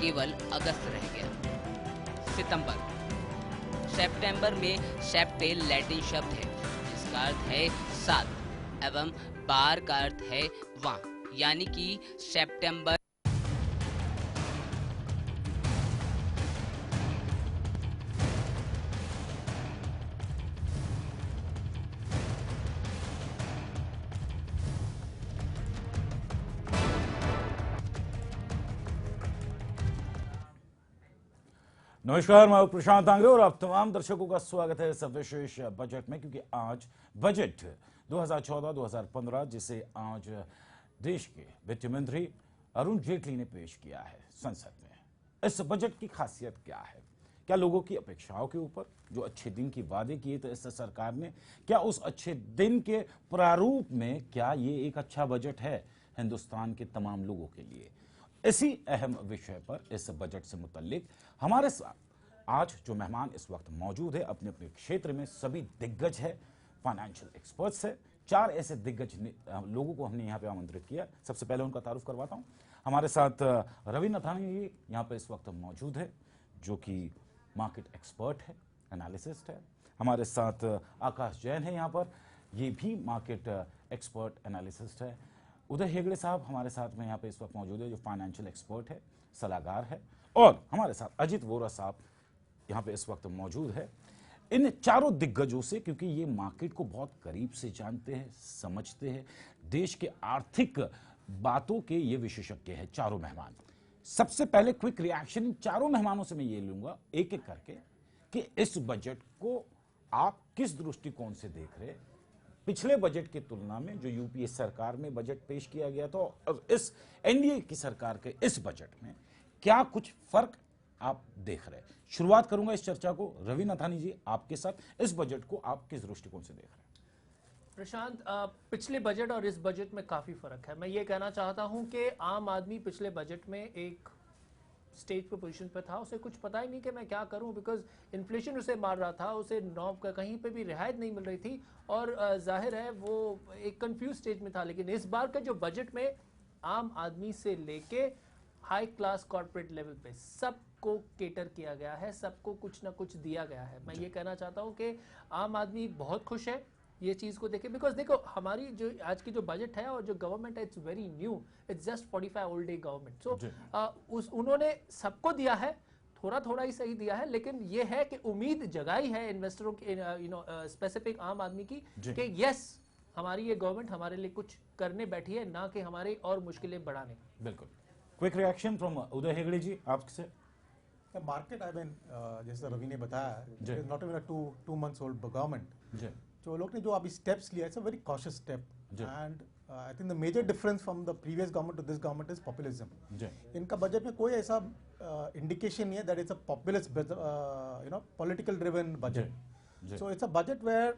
केवल अगस्त रह गया। सितंबर। सितंबर में सेप्टे लैटिन शब्द है जिसका अर्थ है 7 एवं बार का अर्थ है वहाँ, यानी कि सितंबर। नमस्कार, मैं प्रशांत आंग्रे और आप तमाम दर्शकों का स्वागत है इस विशेष बजट में, क्योंकि आज बजट 2014-2015 जिसे आज देश के वित्त मंत्री अरुण जेटली ने पेश किया है संसद में। इस बजट की खासियत क्या है? क्या लोगों की अपेक्षाओं के ऊपर जो अच्छे दिन की वादे किए थे इस सरकार ने, क्या उस अच्छे दिन के प्रारूप में क्या ये एक अच्छा बजट है हिंदुस्तान के तमाम लोगों के लिए? इसी अहम विषय पर इस बजट से मुतल्लिक हमारे साथ आज जो मेहमान इस वक्त मौजूद है, अपने अपने क्षेत्र में सभी दिग्गज है, फाइनेंशियल एक्सपर्ट्स है। 4 ऐसे दिग्गज लोगों को हमने यहाँ पे आमंत्रित किया। सबसे पहले उनका तारुफ करवाता हूँ। हमारे साथ रवि नथानी जी यहाँ पे इस वक्त मौजूद है, जो कि मार्केट एक्सपर्ट है, एनालिसिस्ट है। हमारे साथ आकाश जैन है यहाँ पर, ये भी मार्केट एक्सपर्ट एनालिसिस्ट है। उदय हेगड़े साहब हमारे साथ में यहाँ पे इस वक्त मौजूद है, जो फाइनेंशियल एक्सपर्ट है, सलाहकार है। और हमारे साथ अजित वोरा साहब यहाँ पे इस वक्त मौजूद है। इन चारों दिग्गजों से, क्योंकि ये मार्केट को बहुत करीब से जानते हैं, समझते हैं, देश के आर्थिक बातों के ये विशेषज्ञ हैं चारों मेहमान। सबसे पहले क्विक रिएक्शन इन चारों मेहमानों से मैं ये लूंगा एक एक करके कि इस बजट को आप किस दृष्टिकोण से देख रहे हैं। पिछले बजट की तुलना में जो यूपीए सरकार में बजट पेश किया गया था और इस एनडीए की सरकार के इस बजट में क्या कुछ फर्क आप देख रहे हैं? शुरुआत करूंगा इस चर्चा को रवि नथानी जी आपके साथ। इस बजट को आप किस दृष्टिकोण से देख रहे हैं? प्रशांत, पिछले बजट और इस बजट में काफी फर्क है। मैं ये कहना चाहता हूं कि आम आदमी पिछले बजट में एक स्टेज पे पोजीशन पे था, उसे कुछ पता ही नहीं कि मैं क्या करूं, बिकॉज इन्फ्लेशन उसे मार रहा था, उसे नॉब का कहीं पे भी रियायत नहीं मिल रही थी और जाहिर है वो एक कंफ्यूज स्टेज में था। लेकिन इस बार का जो बजट में आम आदमी से लेके हाई क्लास कॉर्पोरेट लेवल पे सबको केटर किया गया है, सबको कुछ ना कुछ दिया गया है। मैं ये कहना चाहता हूँ कि आम आदमी बहुत खुश है ये चीज को देखे, बिकॉज देखो हमारी जो आज की जो बजट है और जो गवर्नमेंट है, it's very new, it's just 45 old day government. So उन्होंने सबको दिया है, थोड़ा थोड़ा ही सही दिया है, लेकिन ये है कि उम्मीद जगाई है इन्वेस्टरों की, स्पेसिफिक आम आदमी की, कि यस हमारी ये गवर्नमेंट हमारे लिए कुछ करने बैठी है, ना कि हमारी और मुश्किलें बढ़ाने। बिल्कुल। Quick reaction from Uday Hegde ji आपसे। मार्केट आई मीन जैसे रवि ने बताया, not even two months old government, जो लोग ने जो अभी स्टेप्स लिया, it's a very cautious step, and I think the major difference from the previous government to this government is populism. इनका बजट में कोई ऐसा इंडिकेशन नहीं है that it's a populist political driven budget. So it's a budget where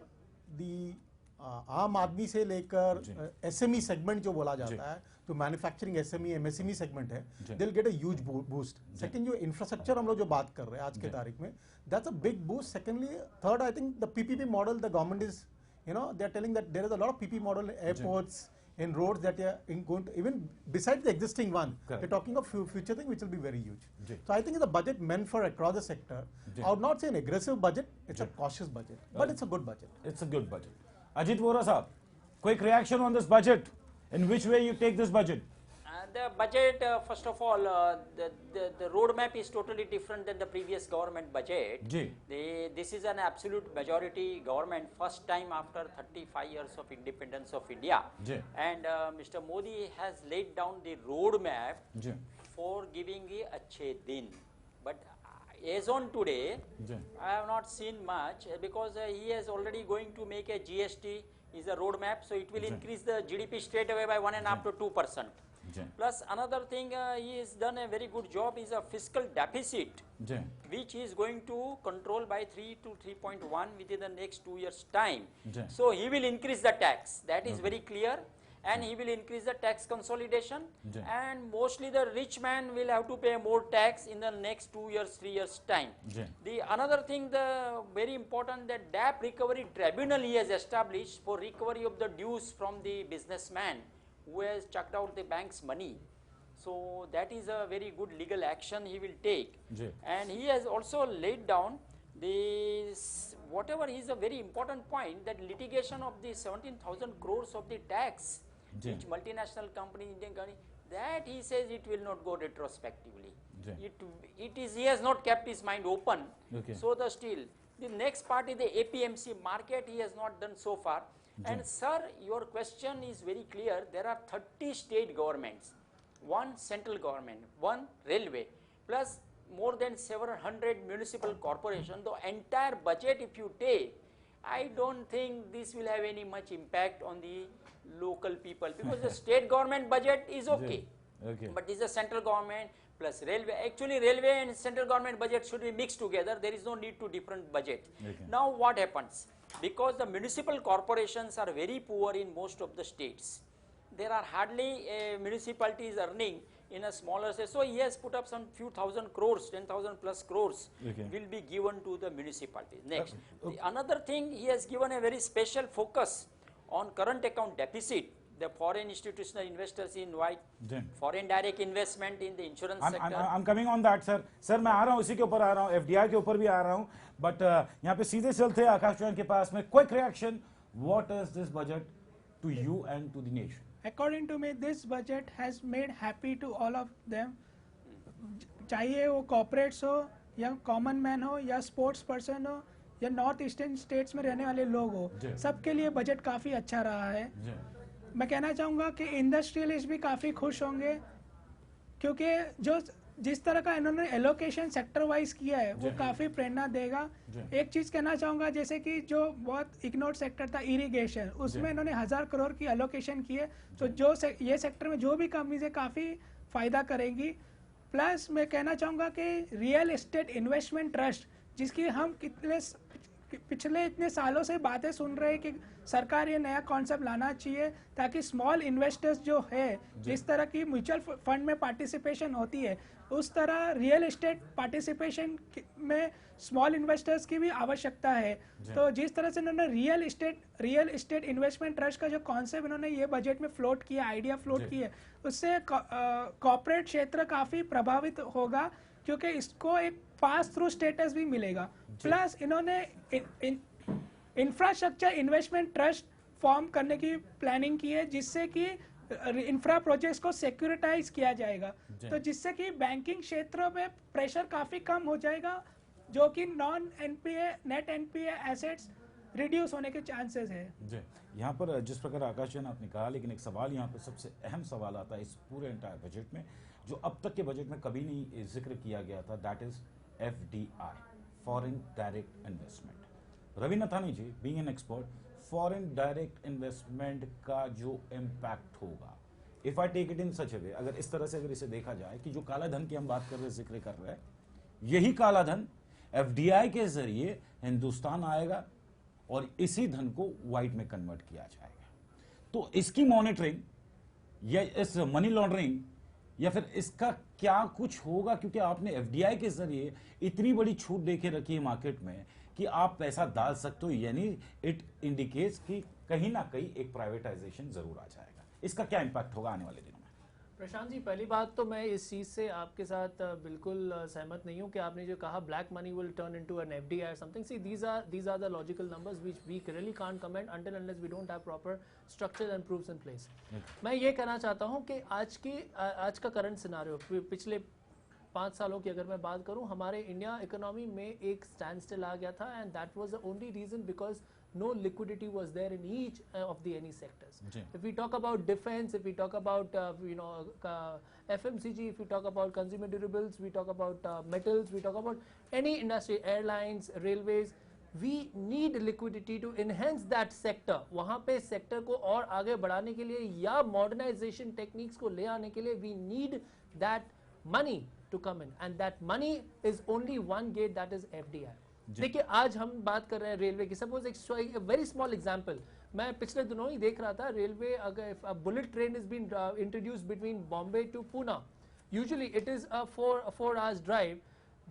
the आम आदमी से लेकर एसएमई सेगमेंट जो बोला जाता है, जो मैन्युफैक्चरिंग एसएमई एमएसएमई सेगमेंट है, they will get a huge boost. Second, जो इंफ्रास्ट्रक्चर हम लोग जो बात कर रहे हैं आज के तारीख में, that's a big boost. Secondly, third, I think the PPP model the government is they are telling that there is a lot of PP model in airports, in roads that are going to, even besides the existing one, they're talking of future thing which will be very huge. So I think it's a budget meant for across the sector. I would not say an aggressive budget, it's a cautious budget, but it's a good budget. It's a good budget. Ajit Vora sahab, quick reaction on this budget. In which way you take this budget? The budget, first of all, the roadmap is totally different than the previous government budget. This is an absolute majority government, first time after 35 years of independence of India. And Mr. Modi has laid down the roadmap for giving a achhe din. But as on today, I have not seen much, because he is already going to make a GST is a roadmap, so it will increase the GDP straight away by 1.5 to 2%. Plus another thing, he has done a very good job, is a fiscal deficit, which is going to control by 3 to 3.1 within the next 2 years time. So he will increase the tax, that is very clear, and he will increase the tax consolidation, and mostly the rich man will have to pay more tax in the next 2 years 3 years time. The another thing, the very important, that debt recovery tribunal he has established for recovery of the dues from the businessman who has chucked out the bank's money. So that is a very good legal action he will take. And he has also laid down this, whatever is a very important point, that litigation of the 17,000 crores of the tax which multinational company, Indian company, that he says it will not go retrospectively. He has not kept his mind open. So the next part is the APMC market, he has not done so far. And sir, your question is very clear. There are 30 state governments, one central government, one railway, plus more than 700 municipal corporations. The entire budget, if you take, I don't think this will have any much impact on the local people, because the state government budget is okay. But this is a central government plus railway. Actually, railway and central government budget should be mixed together. There is no need to different budget. Now what happens? Because the municipal corporations are very poor in most of the states. There are hardly municipalities earning in a smaller state. So he has put up some few thousand crores, 10,000 plus crores will be given to the municipalities. Next, another thing, he has given a very special focus on current account deficit. The foreign institutional investors in white, foreign direct investment in the insurance sector. I'm coming on that, sir. Sir, मैं आ रहा हूँ, उसी के ऊपर आ रहा हूँ, FDI के ऊपर भी आ रहा हूँ, but यहाँ पे सीधे चलते हैं आकाश चौहान के पास में. Quick reaction. What is this budget to you and to the nation? According to me, this budget has made happy to all of them. चाहे वो corporates हो, या common man हो, या sports person हो, या नॉर्थ ईस्टर्न स्टेट्स में रहने वाले लोग हो, सबके लिए बजट काफी अच्छा रहा है. मैं कहना चाहूँगा कि इंडस्ट्रियलिस्ट भी काफ़ी खुश होंगे, क्योंकि जो जिस तरह का इन्होंने एलोकेशन सेक्टर वाइज किया है वो काफ़ी प्रेरणा देगा. एक चीज़ कहना चाहूँगा, जैसे कि जो बहुत इग्नोर्ड सेक्टर था इरिगेशन, उसमें इन्होंने 1000 करोड़ की एलोकेशन की है. तो जो ये सेक्टर में जो भी कंपनीज है काफ़ी फ़ायदा करेंगी. प्लस मैं कहना चाहूँगा कि रियल एस्टेट इन्वेस्टमेंट ट्रस्ट, जिसकी हम पिछले इतने सालों से बातें सुन रहे हैं कि सरकार ये नया कॉन्सेप्ट लाना चाहिए, ताकि स्मॉल इन्वेस्टर्स जो है, जिस तरह की म्यूचुअल फंड में पार्टिसिपेशन होती है, उस तरह रियल एस्टेट पार्टिसिपेशन में स्मॉल इन्वेस्टर्स की भी आवश्यकता है. तो जिस तरह से इन्होंने रियल एस्टेट इन्वेस्टमेंट ट्रस्ट का जो कॉन्सेप्ट इन्होंने ये बजट में फ्लोट किया, आइडिया फ्लोट किया, उससे कॉर्पोरेट क्षेत्र काफ़ी प्रभावित होगा, क्योंकि इसको एक पास थ्रू स्टेटस भी मिलेगा. प्लस इन्होंने इंफ्रास्ट्रक्चर इन्वेस्टमेंट ट्रस्ट फॉर्म करने की प्लानिंग की है, जिससे कि इंफ्रा प्रोजेक्ट्स को सिक्योरिटाइज किया जाएगा, तो जिससे कि बैंकिंग क्षेत्र में प्रेशर काफी कम हो जाएगा, जो कि non NPA net NPA assets reduce होने के चांसेस है. यहाँ पर जिस प्रकार आकाश जैन आपने कहा, लेकिन एक सवाल यहाँ पर सबसे अहम सवाल आता है इस पूरे एंटायर बजट में, जो अब तक के बजट में कभी नहीं जिक्र किया गया था, that is FDI, foreign direct investment. Ravi Nathani ji, being an expert, foreign direct investment का जो इम्पैक्ट होगा, if I take it in such a way, अगर इस तरह से अगर इसे देखा जाए कि जो काला धन की हम बात कर रहे हैं, जिक्र कर रहे हैं, यही काला धन FDI के जरिए हिंदुस्तान आएगा और इसी धन को व्हाइट में कन्वर्ट किया जाएगा. तो इसकी मॉनिटरिंग या इस मनी लॉन्ड्रिंग या फिर इसका क्या कुछ होगा, क्योंकि आपने FDI के जरिए इतनी बड़ी छूट देके रखी है मार्केट में कि आप पैसा डाल सकते हो, यानी इट इंडिकेट्स कि कहीं ना कहीं एक प्राइवेटाइजेशन जरूर आ जाएगा. इसका क्या इंपैक्ट होगा आने वाले दिनों में? प्रशांत जी, पहली बात तो मैं इस चीज़ से आपके साथ बिल्कुल सहमत नहीं हूँ कि आपने जो कहा black money will turn into an FDI or something. See, these are the logical numbers which we really can't comment until unless we don't have proper structure and proofs in place. मैं ये कहना चाहता हूँ कि आज का current scenario, पिछले 5 सालों की अगर मैं बात करूं, हमारे इंडिया इकोनॉमी में एक स्टैंड स्टिल आ गया था, and that was the only reason because no liquidity was there in each of the any sectors. If we talk about defense, if we talk about FMCG, if we talk about consumer durables, we talk about metals, we talk about any industry, airlines, railways, we need liquidity to enhance that sector. वहाँ पे sector को और आगे बढ़ाने के लिए या modernisation techniques को ले आने के लिए we need that money to come in, and that money is only one gate, that is FDI. देखिए, आज हम बात कर रहे हैं रेलवे की. सपोज एक वेरी स्मॉल एग्जांपल, मैं पिछले दिनों ही देख रहा था, रेलवे अगर bullet train is been introduced between Bombay to Poona, usually it is a 4 hours drive,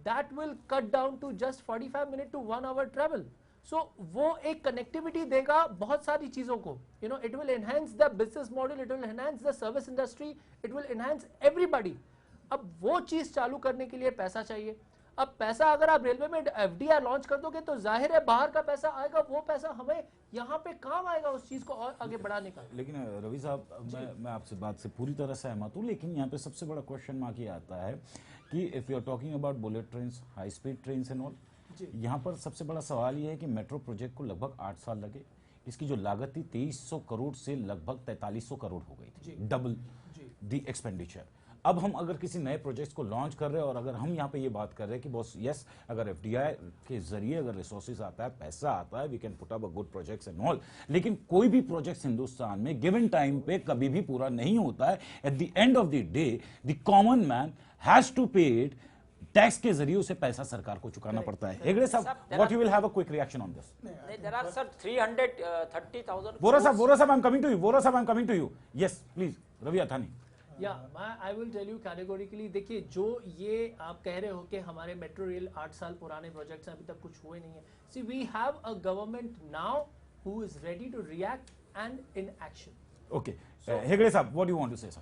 that will cut down to just 45 minutes to 1 hour travel. सो वो एक कनेक्टिविटी देगा बहुत सारी चीजों को, you know, it will enhance the business model, it will enhance the service industry, it will enhance everybody. अब वो चीज चालू करने के लिए पैसा चाहिए। अब पैसा अगर आप रेलवे में एफडीआई लॉन्च कर दोगे तो जाहिर है बाहर का पैसा आएगा, वो पैसा हमें यहाँ पे काम आएगा उस चीज को और आगे बढ़ाने का। लेकिन रवि साहब, मैं आपसे बात से पूरी तरह सहमत हूँ, लेकिन यहाँ पे सबसे बड़ा क्वेश्चन मार्क ये आता है कि if you are talking about bullet train, high speed train and all, यहाँ पर सबसे बड़ा सवाल ये है कि मेट्रो प्रोजेक्ट को लगभग 8 साल लगे। इसकी जो लागत थी 2300 करोड़ से लगभग 4300 करोड़ हो गई थी, डबल द एक्सपेंडिचर। अब हम अगर किसी नए प्रोजेक्ट्स को लॉन्च कर रहे हैं और अगर हम यहाँ पे ये बात कर रहे हैं कि बॉस यस, अगर एफडीआई के जरिए अगर रिसोर्सेज आता है, पैसा आता है, we can put up a good projects and all, लेकिन कोई भी प्रोजेक्ट्स हिंदुस्तान में गिवन टाइम पे कभी भी पूरा नहीं होता है। At the end of the day the common man has to pay it, tax के जरिए उसे पैसा सरकार को चुकाना पड़ता है। हेगड़े साहब, what you will have a quick reaction on this? There are sir 330,000. Vora साहब, I am coming to you. Vora साहब, I am coming to you. Yes please, Ravi Athani. Yeah I will tell you categorically, देखिए जो ये आप कह रहे हो कि हमारे मेट्रो रेल 8 साल पुराने प्रोजेक्ट्स अभी तक कुछ हुए नहीं है। See we have a government now who is ready to react and in action. Okay, Hegde साहब, what do you want to say sir?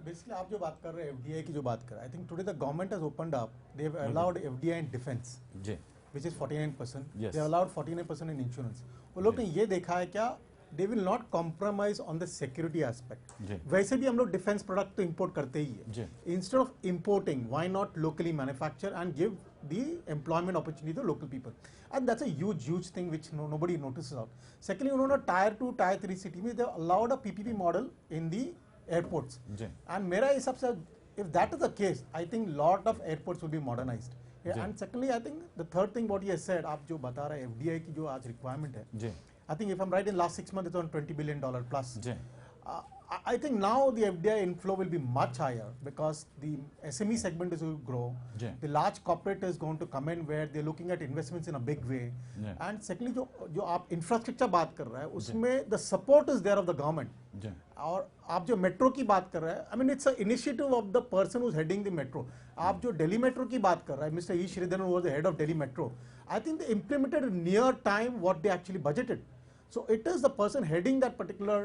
Basically आप जो बात कर रहे हैं एफडीआई की जो बात कर रहे हैं, I think today the government has opened up, they have allowed FDI in defence ji, which is 49%. Yes. They have allowed 49% in insurance. वो लोग ने ये देखा है क्या, they will not compromise on the security aspect. वैसे भी हम लोग डिफेंस प्रोडक्ट तो इंपोर्ट करते ही है। Instead of importing, why not locally manufacture and give the employment opportunity to local people? And that's a huge thing which nobody notices out. Secondly, उन्होंने tier 2, tier 3 city में they have allowed a PPP model in the airports. And मेरा हिसाब से if that is the case, I think lot of airports will be modernized. Yeah, and secondly, I think the third thing what he has said, आप जो बता रहे हैं FDI की जो आज requirement है, I think if I'm right, in last 6 months it's on $20 billion plus. I think now the FDI inflow will be much higher because the SME segment is going to grow. The large corporate is going to come in where they're looking at investments in a big way. And secondly, जो आप infrastructure बात कर रहे हैं, उसमें the support is there of the government. और आप जो मेट्रो की बात कर रहे हैं, I mean it's an initiative of the person who's heading the metro. आप जो दिल्ली मेट्रो की बात कर रहे हैं, Mr. E. Sridharan was the head of Delhi Metro. I think they implemented near time what they actually budgeted. So it is the person heading that particular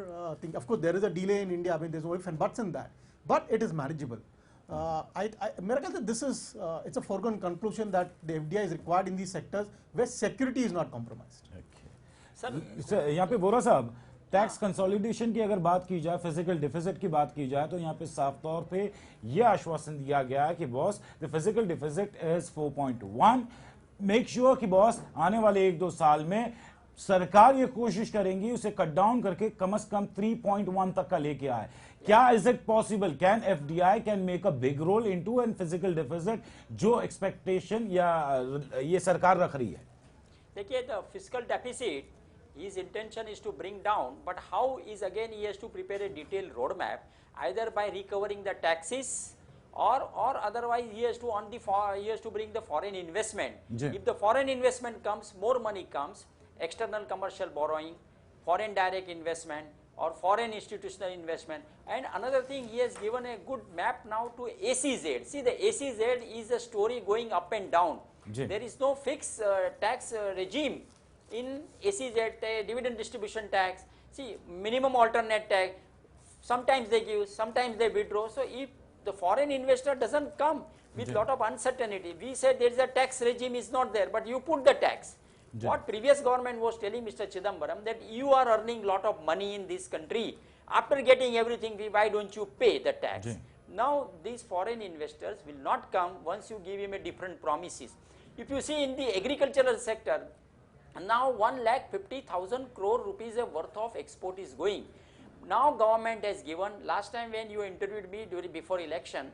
thing. Of course, there is a delay in India. I mean, there's no ifs and buts in that, but it is manageable. This is it's a foregone conclusion that the FDI is required in these sectors where security is not compromised. Sir यहाँ पे वोरा साहब, tax consolidation की अगर बात की जाए, physical deficit की बात की जाए, तो यहाँ पे साफ तौर पे ये आश्वासन दिया गया है कि boss the physical deficit is 4.1. Make sure कि बॉस आने वाले 1-2 साल में सरकार ये कोशिश करेंगी उसे कट डाउन करके कम से कम 3.1 तक का लेके आए. क्या is it possible? Can FDI can make a big role into an physical deficit जो एक्सपेक्टेशन या ये सरकार रख रही है? देखिए, the physical deficit his intention is to bring down, but how is again he has to prepare a detailed roadmap either by recovering the taxes or otherwise he has to bring the foreign investment. If the foreign investment comes, more money comes, external commercial borrowing, foreign direct investment or foreign institutional investment. And another thing, he has given a good map now to ACZ. See, the ACZ is a story going up and down. There is no fixed tax regime in ACZ, dividend distribution tax. See, minimum alternate tax, sometimes they give, sometimes they withdraw. So if the foreign investor doesn't come with lot of uncertainty, we said there is a tax regime is not there, but you put the tax. What previous government was telling Mr. Chidambaram, that you are earning lot of money in this country, after getting everything, why don't you pay the tax? Now these foreign investors will not come once you give him a different promises. If you see in the agricultural sector, now 1,50,000 crore rupees worth of export is going. Now government has given, last time when you interviewed me before election,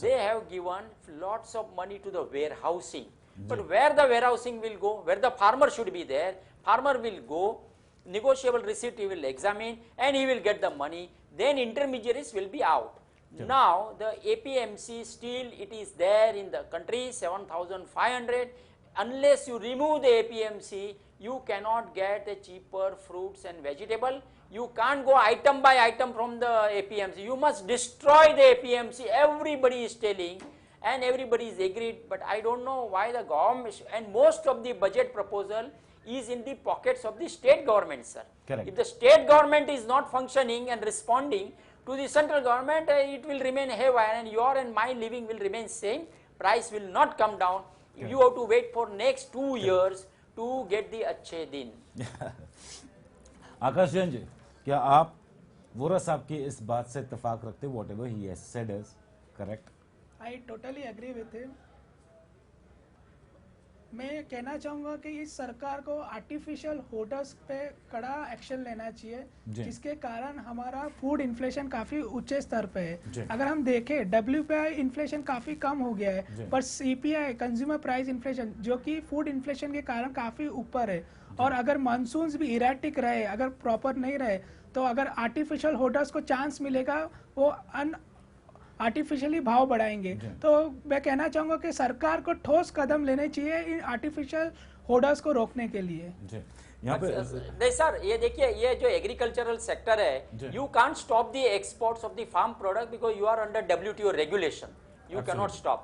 they have given lots of money to the warehousing. But where the warehousing will go, where the farmer should be there, farmer will go, negotiable receipt he will examine and he will get the money, then intermediaries will be out. Now the APMC still it is there in the country, 7,500. Unless you remove the APMC, you cannot get a cheaper fruits and vegetable. You can't go item by item from the APMC. You must destroy the APMC. Everybody is telling and everybody is agreed, but I don't know why the government, and most of the budget proposal is in the pockets of the state government, sir. Correct. If the state government is not functioning and responding to the central government, it will remain haywire, and your and my living will remain same. Price will not come down. Correct. You have to wait for next 2 years to get the अच्छे दिन. आकाश जैन जी, क्या आप वोरा साहब की इस बात से इत्तेफाक रखते? Whatever he has said is correct. I totally agree with him. मैं कहना चाहूँगा कि इस सरकार को आर्टिफिशियल होर्डर्स पे कड़ा एक्शन लेना चाहिए, जिसके कारण हमारा फूड इन्फ्लेशन काफ़ी ऊंचे स्तर पे है. अगर हम देखें WPI इन्फ्लेशन काफ़ी कम हो गया है, पर CPI कंज्यूमर प्राइस इन्फ्लेशन जो कि फूड इन्फ्लेशन के कारण काफ़ी ऊपर है. और अगर मानसून्स भी इरेटिक रहे, अगर प्रॉपर नहीं रहे, तो अगर आर्टिफिशियल होर्डर्स को चांस मिलेगा वो आर्टिफिशियली भाव बढ़ाएंगे. तो मैं कहना चाहूंगा कि सरकार को ठोस कदम लेने चाहिए इन आर्टिफिशियल होर्डर्स को रोकने के लिए. यहाँ पे नहीं सर, ये देखिए, ये जो एग्रीकल्चरल सेक्टर है, you can't stop the exports of the farm product because you are under WTO regulation. You cannot stop.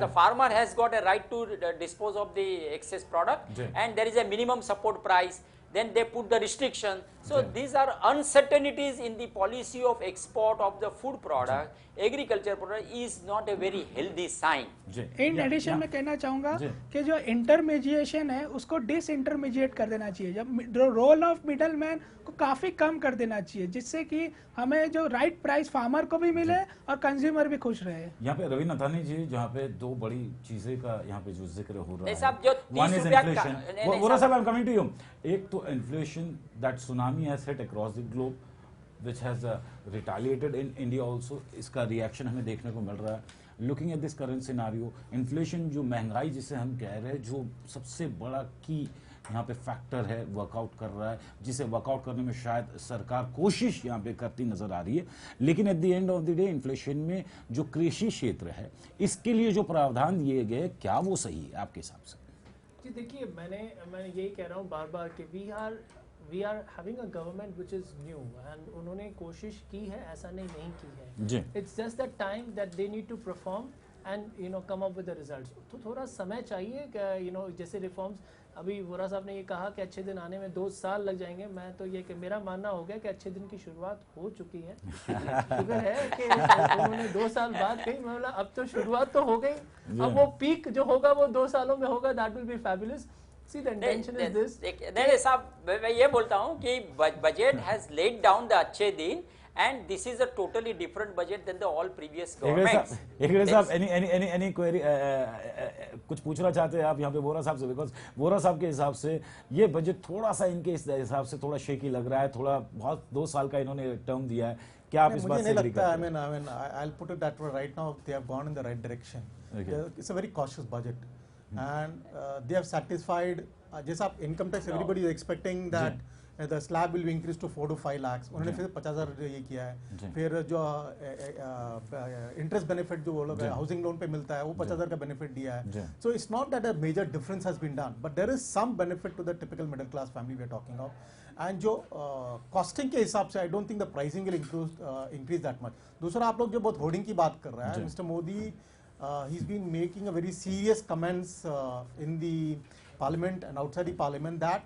The farmer has got a right to dispose of the excess product, and there is a minimum support price. Then they put the restriction. So these are uncertainties in the policy of export of the food product. Agriculture product is not a very healthy sign. In addition में कहना चाहूंगा कि जो intermediation है उसको डिसइंटरमीडिएट कर देना चाहिए. जब रोल ऑफ मिडल मैन को काफी कम कर देना चाहिए, जिससे कि हमें जो राइट प्राइस फार्मर को भी मिले और कंज्यूमर भी खुश रहे. यहाँ पे रवि नथानी जी, जहाँ पे दो बड़ी चीजें का यहाँ पे जो जिक्र हो रहा है, वन इज इन्फ्लेशन. वो सब I am coming to you. एक तो inflation that tsunami has hit across the globe which has retaliated in India also. इसका रिएक्शन हमें देखने को मिल रहा है. Looking at this current scenario, inflation जो महंगाई जिसे हम कह रहे हैं, जो सबसे बड़ा की यहाँ पे फैक्टर है, वर्कआउट कर रहा है, जिसे वर्कआउट करने में शायद सरकार कोशिश यहाँ पे करती नजर आ रही है. लेकिन eight the end of the day inflation में जो कृषि क्षेत्र है, इसके लिए जो प्रावधान दिए गए, क्या वो सही है आपके हिसाब से? जी देखिए, मैं यही कह रहा हूँ बार बार कि we are having a government which is new, and उन्होंने कोशिश की है, ऐसा नहीं की है. It's just the time that they need to perform and come up with the results. तो थोड़ा समय चाहिए कि जैसे रिफॉर्म्स, अभी वोरा साहब ने ये कहा कि अच्छे दिन आने में 2 साल लग जाएंगे. मैं तो ये कि मेरा मानना हो गया कि अच्छे दिन की शुरुआत हो चुकी है. शुक्र है कि उन्होंने 2 साल बाद कही, मैं बोला अब तो शुरुआत तो हो गई, अब वो पीक जो होगा वो 2 सालों में होगा. That will be fabulous. See, the intention is this. नहीं साहब, मैं ये बोलता हूँ कि budget has laid down the अच्छे दिन, and this is a totally different budget than the all previous governments. एक साहब, any query, कुछ पूछना चाहते हैं आप यहाँ पे वोरा साहब से? बिकॉज वोरा साहब के हिसाब से ये बजट थोड़ा सा इनके हिसाब से थोड़ा शेकी लग रहा है, थोड़ा बहुत 2 साल का इन्होंने टर्म दिया है. क्या आप इस बात से एग्री करते हैं? I mean, I'll put it that way. Right now, they have gone in the right direction. It's a very cautious budget. And they have satisfied जैसा आप income tax, everybody is expecting that the slab will be increased to 4 to 5 lakhs. उन्होंने फिर 50,000 ये किया है. फिर जो interest benefit जो वो लोग हाउसिंग लोन पे मिलता है, वो 50,000 का बेनिफिट दिया है. So it's not that a major difference has been done, but there is some benefit to the typical middle class family we are talking of. And जो कॉस्टिंग के हिसाब से, I don't think the pricing will increase that much. दूसरा, आप लोग जो बहुत hoarding की बात कर रहे हैं, mister Modi, he's been making a very serious comments in the parliament and outside the parliament that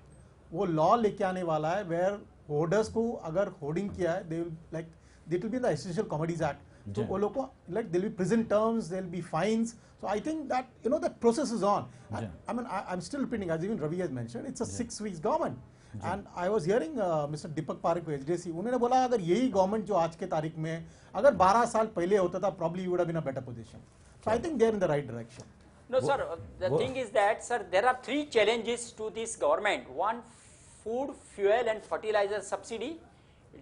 वो लॉ लेके आने वाला है where होर्डर्स को अगर होर्डिंग किया है, they will it will be in the Essential Commodities Act. तो वो लोग को there will be prison terms, there will be fines. So I think that that process is on. I mean, I'm still repeating, as even Ravi has mentioned, it's a 6 weeks government. And I was hearing Mr. Deepak Parekh of HDFC, उन्होंने बोला अगर यही government जो आज के तारीख में अगर 12 साल पहले होता था, probably you would have been in a better position. So I think they're in the right direction. No, sir. The thing is that, sir, there are 3 challenges to this government. One, food, fuel, and fertilizer subsidy.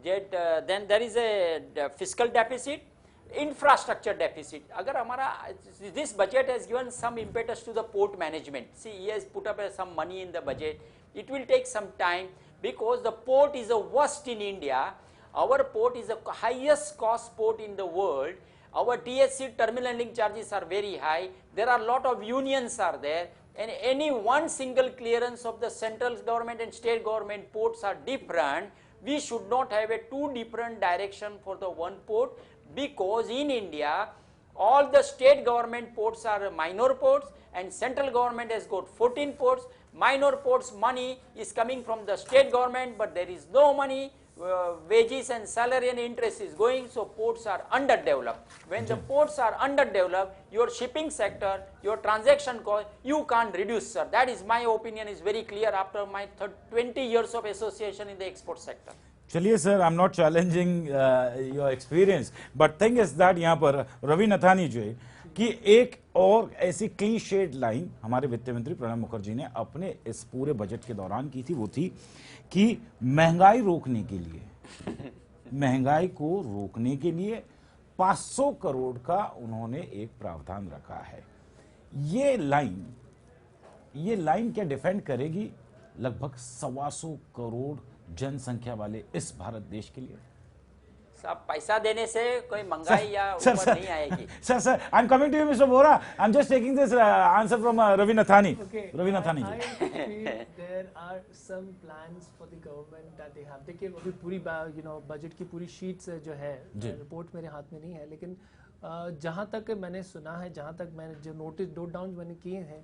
Then there is a fiscal deficit, infrastructure deficit. Agar hamara this budget has given some impetus to the port management. See, he has put up some money in the budget. It will take some time because the port is the worst in India. Our port is the highest cost port in the world. Our TSC terminal handling charges are very high. There are a lot of unions are there, and any one single clearance of the central government and state government ports are different. We should not have a 2 different direction for the one port, because in India all the state government ports are minor ports and central government has got 14 ports. Minor ports money is coming from the state government, but there is no money. Wages and salary and interest is going, so ports are underdeveloped. When the ports are underdeveloped, your shipping sector, your transaction cost, you can't reduce, sir. That is my opinion, is very clear after my 20 years of association in the export sector. चलिए sir, I am not challenging your experience, but thing is that यहाँ पर रवि नथानी जो है कि एक और ऐसी clean shed line हमारे वित्त मंत्री प्रणब मुखर्जी ने अपने इस पूरे बजट के दौरान की थी, वो थी कि महंगाई रोकने के लिए, महंगाई को रोकने के लिए 500 करोड़ का उन्होंने एक प्रावधान रखा है। ये लाइन क्या डिफेंड करेगी लगभग 125 करोड़ जनसंख्या वाले इस भारत देश के लिए? सब पैसा देने से कोई महंगाई या ऊपर नहीं आएगी। Sir, I am coming to you mister Vora, I am just taking this answer from Ravi Nathani. Ravi Nathani I feel there are some plans for the government that they have. देखिए अभी पूरी बजट की पूरी शीट्स जो है, रिपोर्ट मेरे हाथ में नहीं है, लेकिन जहाँ तक मैंने सुना है, जहाँ तक मैंने जो नोट डाउन मैंने किए हैं,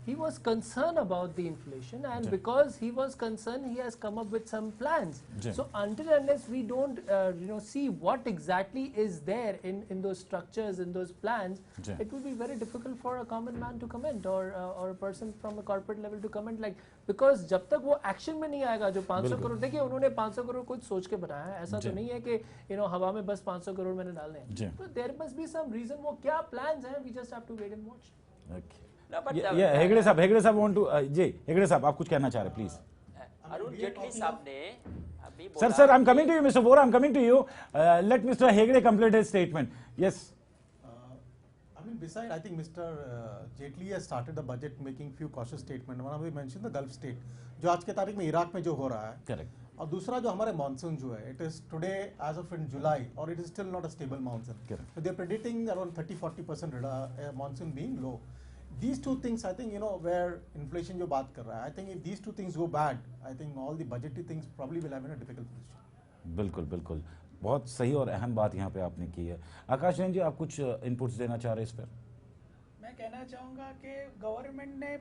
he was concerned about the inflation, and because he was concerned, he has come up with some plans. So until unless we don't see what exactly is there in those structures, in those plans, it will be very difficult for a common man to comment, or a person from a corporate level to comment, like, because जब तक वो action में नहीं आएगा, जो 500 करोड़, देखिए उन्होंने 500 करोड़ कुछ सोच के बनाया है, ऐसा तो नहीं है कि हवा में बस 500 करोड़ मैंने डालने हैं, तो there must be some reason, वो क्या प्लान्स हैं, we just have to wait and watch. Okay, Hegde साहब वांट टू, जी हेगड़े साहब आप कुछ कहना चाह रहे, प्लीज। अरुण जेटली साहब ने अभी sir, I am coming to you mister Vora, I am coming to you, let mister Hegde complete his statement. Yes, Besides, I think Mr. Jaitley has started the budget making few cautious statements. One of them mentioned the Gulf state, जो आज के तारीख में Iraq में जो हो रहा है, करेक्ट, और दूसरा जो हमारे मानसून जो है, it is today as of in July, or it is still not a stable monsoon. Correct. So they are predicting around 30-40% monsoon being low. These two things, I think, where inflation जो बात कर रहा है, I think if these two things go bad, I think all the budgetary things probably will have in a difficult position. बिल्कुल बिल्कुल, बहुत सही और अहम बात यहाँ पे आपने की है। आकाश जैन जी, आप कुछ इनपुट्स देना चाह रहे हैं इस पर? मैं कहना चाहूँगा कि गवर्नमेंट ने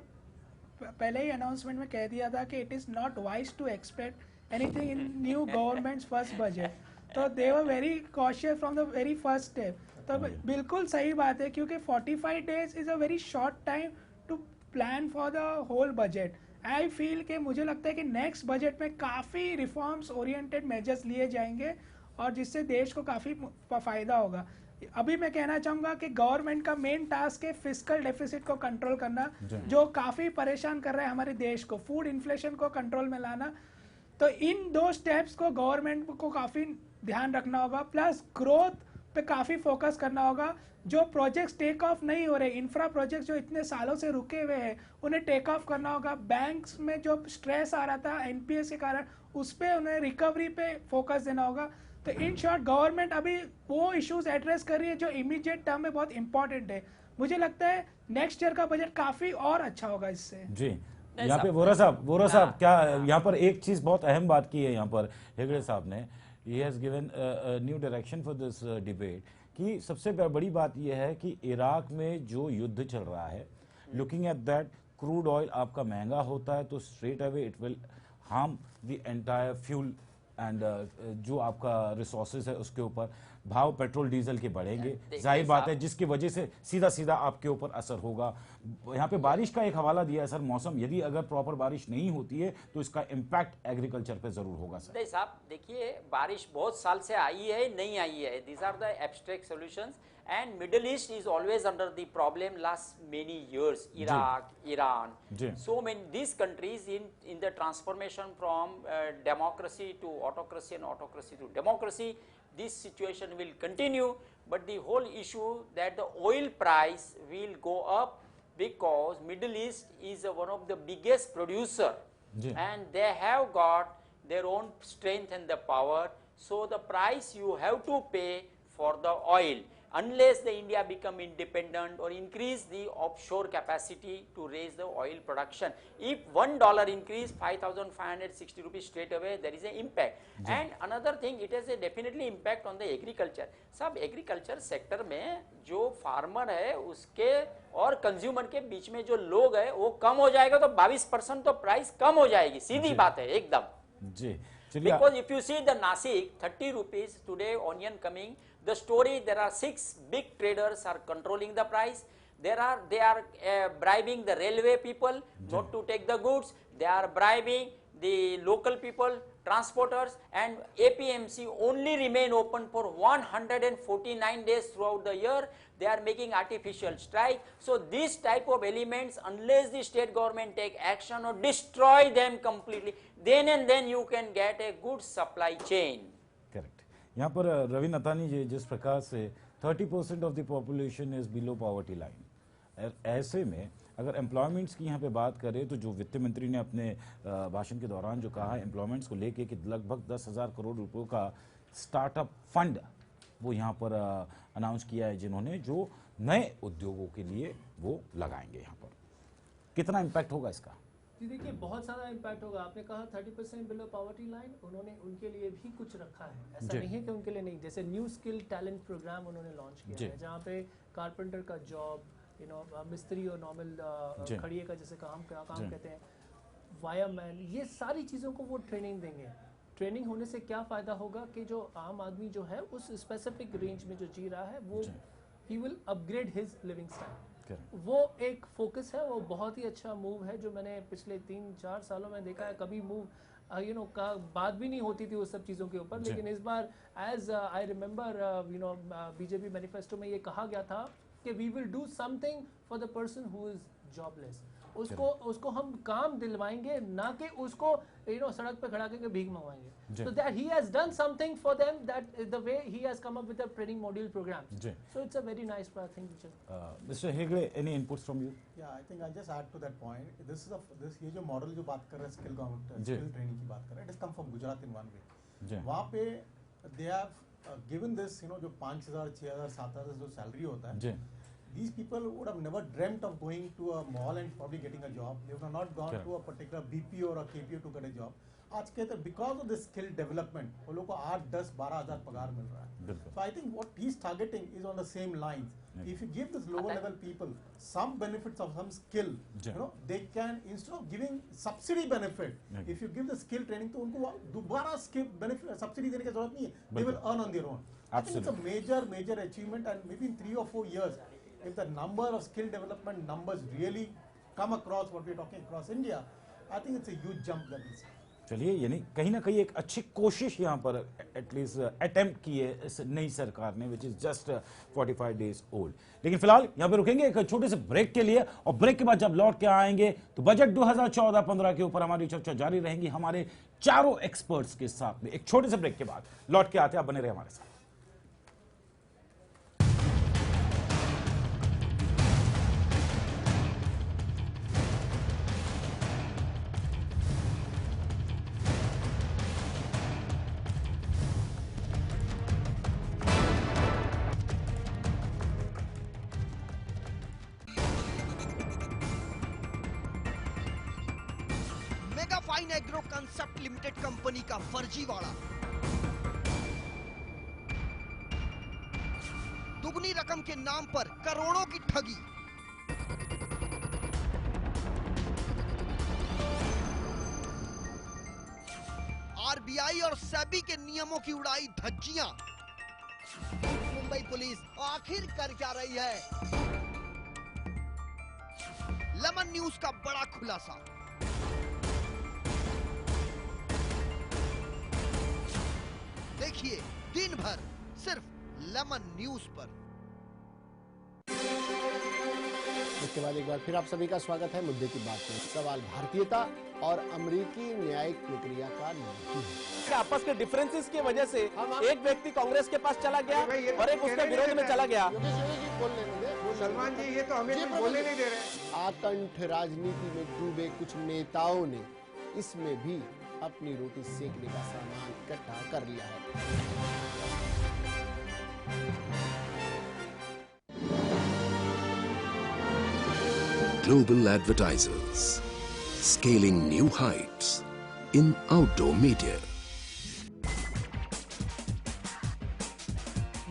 पहले ही अनाउंसमेंट में कह दिया था कि it is not wise to expect anything in new government's first budget, तो they were very cautious from the very first step. तो बिल्कुल सही बात है, क्योंकि 45 days is a very short time to plan for the whole budget. I feel कि मुझे लगता है कि नेक्स्ट बजट में काफ़ी रिफॉर्म्स ओरिएंटेड मेजर्स लिए जाएंगे, और जिससे देश को काफ़ी फ़ायदा होगा। अभी मैं कहना चाहूँगा कि गवर्नमेंट का मेन टास्क है फिस्कल डेफिसिट को कंट्रोल करना, जो काफ़ी परेशान कर रहा है हमारे देश को, फूड इन्फ्लेशन को कंट्रोल में लाना। तो इन दो स्टेप्स को गवर्नमेंट को काफ़ी ध्यान रखना होगा, प्लस ग्रोथ पे काफ़ी फोकस करना होगा। जो प्रोजेक्ट्स टेक ऑफ नहीं हो रहे, इंफ्रा प्रोजेक्ट्स जो इतने सालों से रुके हुए हैं, उन्हें टेक ऑफ करना होगा। बैंक्स में जो स्ट्रेस आ रहा था एनपीएस के कारण, उस पर उन्हें रिकवरी पे फोकस देना होगा। तो इन शॉर्ट गवर्नमेंट अभी वो इश्यूज एड्रेस कर रही है जो इमीडिएट टर्म में बहुत इंपॉर्टेंट है। मुझे लगता है नेक्स्ट ईयर का बजट काफी और अच्छा होगा इससे। जी, यहाँ पे वोरा साहब क्या यहाँ पर एक चीज बहुत अहम बात की है यहाँ पर हेगड़े साहब ने, he has given new direction for this debate, कि सबसे बड़ी बात यह है कि इराक में जो युद्ध चल रहा है, looking at that, crude oil आपका महंगा होता है तो straight away it will harm the entire fuel and जो आपका रिसोर्सेज है उसके ऊपर भाव पेट्रोल डीजल के बढ़ेंगे, जाहिर बात है, जिसकी वजह से सीधा आपके ऊपर असर होगा। यहाँ पे बारिश का एक हवाला दिया है सर, मौसम यदि अगर प्रॉपर बारिश नहीं होती है तो इसका इम्पैक्ट एग्रीकल्चर पे जरूर होगा सर। साहब देखिए, बारिश बहुत साल से आई है, नहीं आई है, these are the abstract solutions, and Middle East is always under the problem last many years, Iraq, Iran, so many these countries in the transformation from democracy to autocracy and autocracy to democracy, this situation will continue, but the whole issue that the oil price will go up because Middle East is one of the biggest producer and they have got their own strength and the power, so the price you have to pay for the oil. unless the India become independent or increase the offshore capacity to raise the oil production. If $1 increase, 5,560 rupees straight away, there is an impact. And another thing, it has a definitely impact on the agriculture. सब agriculture sector में जो farmer है उसके और consumer के बीच में जो लोग है वो कम हो जाएगा, तो 22% तो प्राइस कम हो जाएगी, सीधी बात है एकदम जी। Because if you see the Nasik, 30 rupees today onion coming, the story, there are 6 big traders are controlling the price. They are bribing the railway people not to take the goods. They are bribing the local people, transporters, and APMC only remain open for 149 days throughout the year. They are making artificial strike. So these type of elements, unless the state government take action or destroy them completely, then and then you can get a good supply chain. Correct. यहाँ पर रवि नथानी जी, जिस प्रकार से 30% of the population is below poverty line, ऐसे में अगर employments की यहाँ पे बात करें तो जो वित्त मंत्री ने अपने भाषण के दौरान जो कहा एम्प्लॉयमेंट्स को लेके कि लगभग 10,000 करोड़ रुपयों का स्टार्टअप फंड वो यहाँ पर अनाउंस किया है, जिन्होंने जो नए उद्योगों के लिए वो लगाएंगे। यहाँ पर कितना इम्पैक्ट होगा इसका? जी देखिए, बहुत सारा इम्पैक्ट होगा। आपने कहा 30% बिलो पॉवर्टी लाइन, उन्होंने उनके लिए भी कुछ रखा है, ऐसा नहीं है कि उनके लिए नहीं। जैसे न्यू स्किल टैलेंट प्रोग्राम उन्होंने लॉन्च किया है, जहाँ पे कारपेंटर का जॉब, मिस्त्री और नॉर्मल खड़िए का जैसे काम कहते हैं, वायरमैन, ये सारी चीज़ों को वो ट्रेनिंग देंगे। ट्रेनिंग होने से क्या फ़ायदा होगा कि जो आम आदमी जो है उस स्पेसिफिक रेंज में जो जी रहा है वो he will upgrade his living style. वो एक फोकस है, वो बहुत ही अच्छा मूव है जो मैंने पिछले 3-4 सालों में देखा है। कभी मूव का बात भी नहीं होती थी उस सब चीज़ों के ऊपर, लेकिन इस बार as I remember BJP manifesto में ये कहा गया था कि we will do something for the person who is jobless. उसको हम काम दिलवाएंगे, ना कि उसको सड़क पे खड़ा करके भीख मंगवाएंगे। So that he has done something for them, that is the way he has come up with the training module program. So it's a very nice thing. Mr. Hegde, any inputs from you? Yeah, I think I'll just add to that point. ये जो model जो बात कर रहे हैं skill training की बात कर रहे हैं, it has come from Gujarat in one way. वहाँ पे they have given this, जो 5,000, 6,000, 7,000 जो सैलरी होता है, these people would have never dreamt of going to a mall and probably getting a job. They would have not gone to a particular BP or a KPO to get a job. आज के because of this skill development, वो लोग को 8, 10, 12,000 पगार मिल रहा है. So I think what he's targeting is on the same lines. If you give this lower level people some benefits of some skill, they can, instead of giving subsidy benefit, if you give the skill training, तो उनको दोबारा skill benefit subsidy देने की जरूरत नहीं है. They will earn on their own. I think it's a major achievement, and maybe in 3 or 4 years, if the number of skill development numbers really come across what we're talking across India, I think it's a huge jump that we see. चलिए, यानी कहीं ना कहीं एक अच्छी कोशिश यहाँ पर एटलीस्ट अटेम्प्ट की है इस नई सरकार ने, which is just 45 days old. लेकिन फिलहाल यहाँ पे रुकेंगे एक छोटे से ब्रेक के लिए, और ब्रेक के बाद जब लौट के आएंगे तो बजट 2014-15 के ऊपर हमारी चर्चा जारी रहेगी हमारे चारों एक्सपर्ट्स के साथ में। एक छोटे से ब्रेक के बाद लौट के आते हैं, आप बने रहे हमारे साथ। Fine agro concept limited company का फर्जीवाड़ा, दुगनी रकम के नाम पर करोड़ों की ठगी, आरबीआई और सेबी के नियमों की उड़ाई धज्जियां। मुंबई पुलिस आखिर कर क्या रही है? लेमन न्यूज का बड़ा खुलासा। देखिए दिन भर सिर्फ लेमन न्यूज पर। इसके बाद एक बार फिर आप सभी का स्वागत है मुद्दे की बात में। सवाल भारतीयता और अमेरिकी न्यायिक प्रक्रिया का नहीं है। आपस के डिफरेंसेस की वजह से एक व्यक्ति कांग्रेस के पास चला गया और एक उसके विरोध में चला गया। सलमान जी, ये तो हमें बोलने नहीं दे रहे। आकंठ राजनीति में डूबे कुछ नेताओं ने इसमें भी अपनी रोटी सेकने का सामान इकट्ठा कर लिया है। global advertisers, scaling new heights in outdoor media.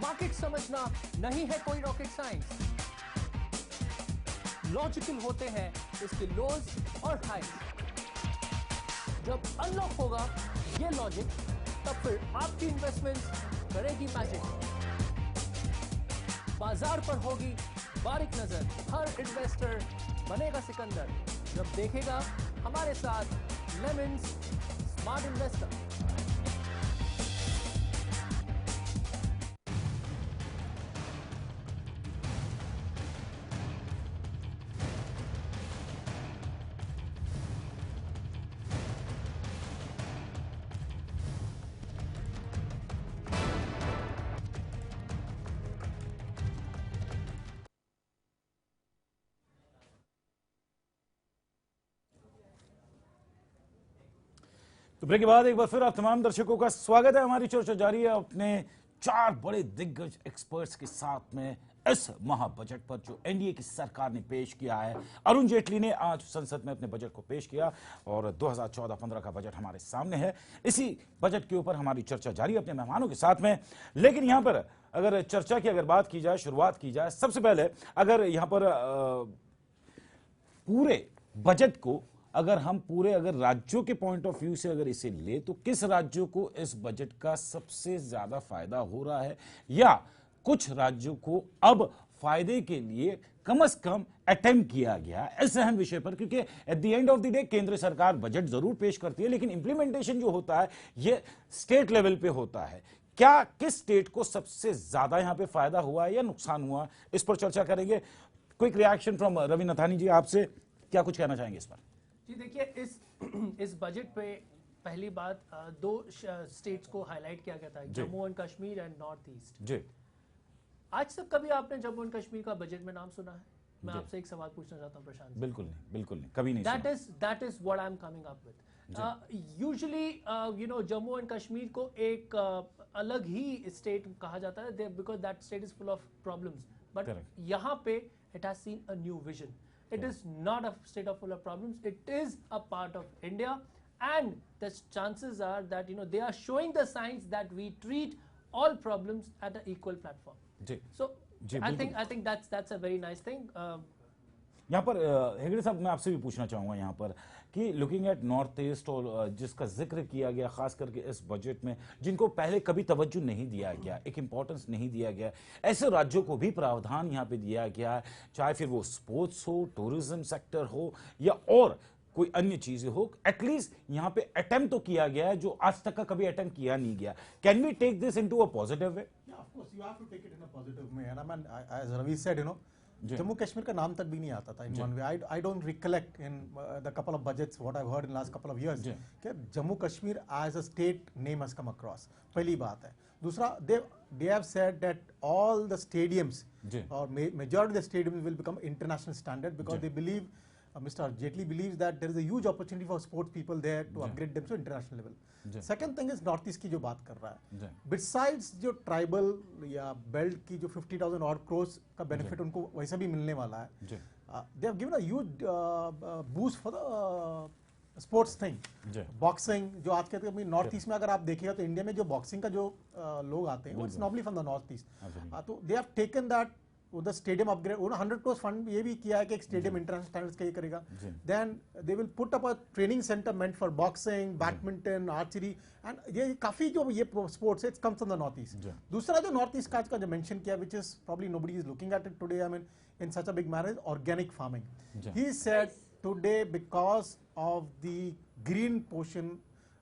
Market समझना नहीं है कोई रॉकेट साइंस, लॉजिकल होते हैं इसके लोज और हाइज। जब अनलॉक होगा ये लॉजिक, तब फिर आपकी इन्वेस्टमेंट्स करेगी मैजिक। बाजार पर होगी बारीक नजर, हर इन्वेस्टर बनेगा सिकंदर जब देखेगा हमारे साथ लेमन्स स्मार्ट इन्वेस्टर। तो ब्रेक के बाद एक बार फिर आप तमाम दर्शकों का स्वागत है। हमारी चर्चा जारी है अपने 4 बड़े दिग्गज एक्सपर्ट्स के साथ में इस महा बजट पर जो एनडीए की सरकार ने पेश किया है। अरुण जेटली ने आज संसद में अपने बजट को पेश किया और 2014-15 का बजट हमारे सामने है। इसी बजट के ऊपर हमारी चर्चा जारी है अपने मेहमानों के साथ में। लेकिन यहां पर अगर चर्चा की बात की जाए, शुरुआत की जाए, सबसे पहले अगर यहां पर पूरे बजट को अगर राज्यों के पॉइंट ऑफ व्यू से अगर इसे ले, तो किस राज्यों को इस बजट का सबसे ज्यादा फायदा हो रहा है, या कुछ राज्यों को अब फायदे के लिए कम से कम अटेम्प्ट किया गया इस अहम विषय पर? क्योंकि eight the end of the day केंद्र सरकार बजट जरूर पेश करती है, लेकिन इंप्लीमेंटेशन जो होता है ये स्टेट लेवल पे होता है। क्या किस स्टेट को सबसे ज्यादा यहां पे फायदा हुआ है या नुकसान हुआ, इस पर चर्चा करेंगे। Quick reaction from Ravi Nathani जी, आपसे क्या कुछ कहना चाहेंगे इस पर? जी देखिए, इस बजट पे पहली बात 2 स्टेट्स को हाईलाइट किया गया था, Jammu and Kashmir and north east. जी, आज तक कभी आपने जम्मू एंड कश्मीर का बजट में नाम सुना है? मैं आपसे एक सवाल पूछना चाहता हूं प्रशांत। बिल्कुल नहीं, कभी नहीं। That is what I am coming up with. Usually Jammu and Kashmir को एक अलग ही स्टेट कहा जाता है, because that state is full of problems, but यहां पे it has seen a new vision. It is not a state of full of problems. It is a part of India, and the chances are that they are showing the signs that we treat all problems at an equal platform. So I think that's a very nice thing. यहाँ पर हेगड़े साहब, मैं आपसे भी पूछना चाहूंगा यहाँ पर कि लुकिंग एट नॉर्थ ईस्ट और जिसका जिक्र किया गया खास करके इस बजट में, जिनको पहले कभी तवज्जो नहीं दिया गया, एक इंपॉर्टेंस नहीं दिया गया, ऐसे राज्यों को भी प्रावधान यहाँ पे दिया गया है, चाहे फिर वो स्पोर्ट्स हो, टूरिज्म सेक्टर हो या और कोई अन्य चीजें हो। एटलीस्ट यहाँ पे अटेम्प्ट तो किया गया है जो आज तक का कभी अटेम्प्ट किया नहीं गया। Can we take this into a positive way? Of course you have to take it in a positive way, and I mean as Ravi said, Jammu Kashmir का नाम तक भी नहीं आता था in one way. I don't recollect in the couple of budgets what I heard in last couple of years कि Jammu Kashmir as a state name has come across. पहली बात है। दूसरा, they have said that all the stadiums or majority of the stadiums will become international standard because they believe, Mr. Jaitley believes that there is a huge opportunity for sports people there to upgrade them to international level. Second thing is north east की जो बात कर रहा है, besides जो tribal या belt की जो 50,000 और क्रोर्स का बेनिफिट उनको वैसे भी मिलने वाला है, they have given a huge boost for the sports thing. Boxing जो आज के नॉर्थ ईस्ट में अगर आप देखिएगा तो इंडिया में जो बॉक्सिंग का जो लोग आते हैं it's normally from the north east. तो दे हैव टेकन दैट उधर स्टेडियम अपग्रेड, 100 करोड़ फंड ये भी किया है कि एक स्टेडियम इंटरनेशनल स्टैंडर्ड्स का ये करेगा। Then they will put up a training centre meant for boxing, badminton, archery, and ये काफी जो ये स्पोर्ट्स है it's comes from the north east. दूसरा जो नॉर्थ ईस्ट का जो मेंशन किया, which is probably nobody is looking at it today, I mean in such a big manner, organic farming. He said today because of the green portion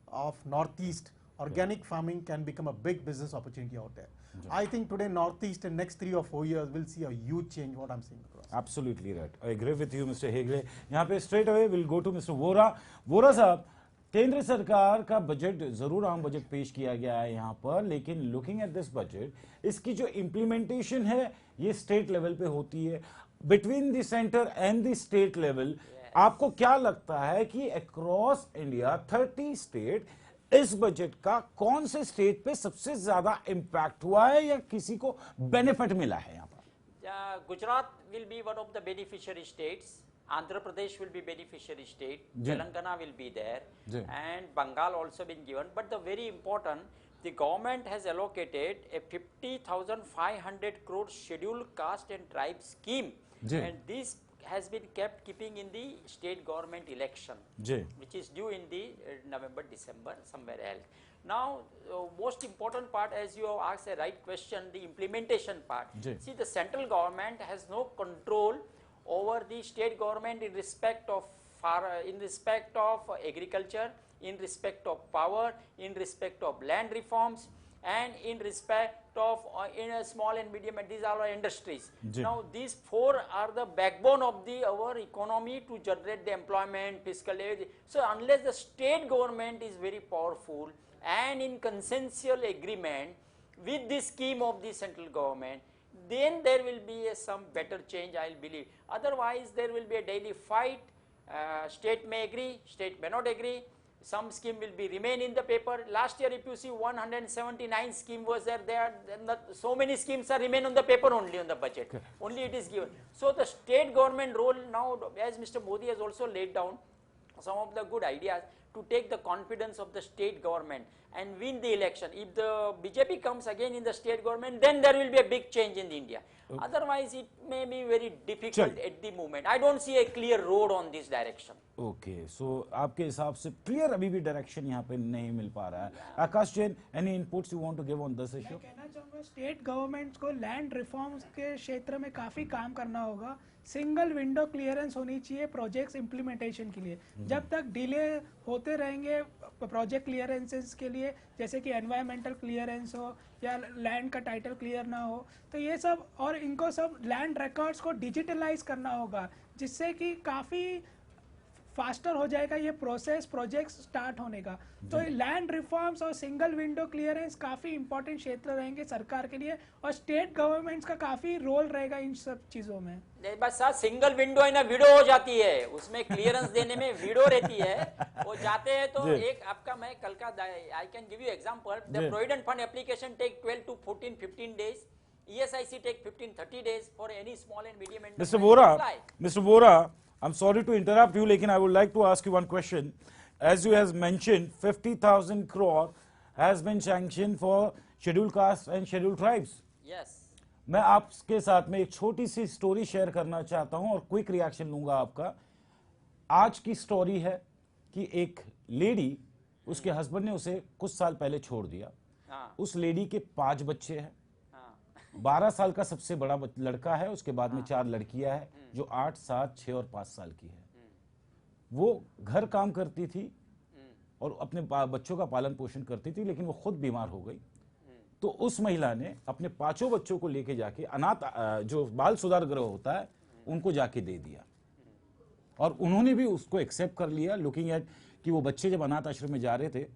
of northeast, organic farming can become a big business opportunity out there. I think today northeast in next 3 or 4 years will see a huge change, what I'm seeing across. Absolutely right, I agree with you Mr. Hegde. यहाँ पे straight away we'll go to Mr. Vora. Vora साहब, केंद्र सरकार का budget जरूर आम budget पेश किया गया है यहाँ पर, लेकिन लुकिंग एट दिस बजट, इसकी जो इम्प्लीमेंटेशन है ये स्टेट लेवल पे होती है, between the centre and the state level. आपको क्या लगता है कि अक्रॉस इंडिया 30 स्टेट इस बजट का कौन से स्टेट पे सबसे ज्यादा इंपैक्ट हुआ है या किसी को बेनिफिट मिला है? यहाँ पर Gujarat will be one of the beneficiary states Andhra Pradesh will be beneficiary state, Telangana will be there, and Bengal also been given. But the very important, the government has allocated a 50,500 crore scheduled caste and tribe scheme, and this has been keeping in the state government election, which is due in the November, December, somewhere else. Now, most important part, as you have asked a right question, the implementation part. See, the central government has no control over the state government in respect of agriculture, in respect of power, in respect of land reforms, and in respect of in a small and medium, and these are our industries. Now, these four are the backbone of our economy to generate the employment, fiscal aid. So, unless the state government is very powerful and in consensual agreement with the scheme of the central government, then there will be some better change, I will believe. Otherwise, there will be a daily fight. State may agree, state may not agree. Some scheme will be remain in the paper. Last year, if you see 179 scheme was there, so many schemes are remain on the paper only on the budget. Only it is given. So the state government role now, as Mr. Modi has also laid down some of the good ideas to take the confidence of the state government and win the election. If the BJP comes again in the state government, then there will be a big change in India. Otherwise, it may be very difficult at the moment. I don't see a clear road on this direction. Okay, so आपके हिसाब से clear अभी भी direction यहाँ पे नहीं मिल पा रहा है. आकाश Jain, any inputs you want to give on this issue? मैं कहना चाहूँगा स्टेट गवर्नमेंट को लैंड रिफॉर्म्स के क्षेत्र में काफी काम करना होगा. सिंगल विंडो क्लियरेंस होनी चाहिए प्रोजेक्ट्स इम्प्लीमेंटेशन के लिए. जब तक डिले होते रहेंगे प्रोजेक्ट क्लियरेंसेस के लिए, जैसे कि एनवायरमेंटल क्लियरेंस हो या लैंड का टाइटल क्लियर ना हो, तो ये सब और इनको सब लैंड रिकॉर्ड्स को डिजिटलाइज करना होगा, जिससे कि काफ़ी फास्टर हो जाएगा ये प्रोसेस प्रोजेक्ट स्टार्ट होने का. तो लैंड रिफॉर्म्स और सिंगल विंडो क्लियरेंस काफ़ी इंपॉर्टेंट क्षेत्र रहेंगे सरकार के लिए, और स्टेट गवर्नमेंट्स का काफ़ी रोल रहेगा इन सब चीज़ों में. बस सिंगल विंडो है ना, विडो हो जाती है, उसमें क्लियरेंस देने में विडो रहती है. वो जाते हैं तो एक आपका, मैं कल का I can give you example. The provident fund application take 12 to 15 days. ESIC take 15-30 days for any small and medium enterprise. Mr. Vora, I'm sorry to interrupt you, लेकिन I would like to ask you one question. As you have mentioned, 50,000 crore has been sanctioned for scheduled castes and scheduled tribes. Yes. मैं आपके साथ में एक छोटी सी story share करना चाहता हूं और क्विक रिएक्शन लूंगा आपका. आज की स्टोरी है कि एक लेडी, उसके हस्बैंड ने उसे कुछ साल पहले छोड़ दिया. उस लेडी के 5 बच्चे हैं. 12 साल का सबसे बड़ा लड़का है, उसके बाद में 4 लड़कियां हैं जो 8, 7, 6 और 5 साल की है. वो घर काम करती थी और अपने बच्चों का पालन पोषण करती थी, लेकिन वो खुद बीमार हो गई. तो उस महिला ने अपने 5 बच्चों को लेके जाके अनाथ जो बाल सुधार गृह होता है उनको जाके दे दिया, और उन्होंने भी उसको एक्सेप्ट कर लिया. लुकिंग एट कि वो बच्चे जब अनाथ आश्रम में जा रहे थे,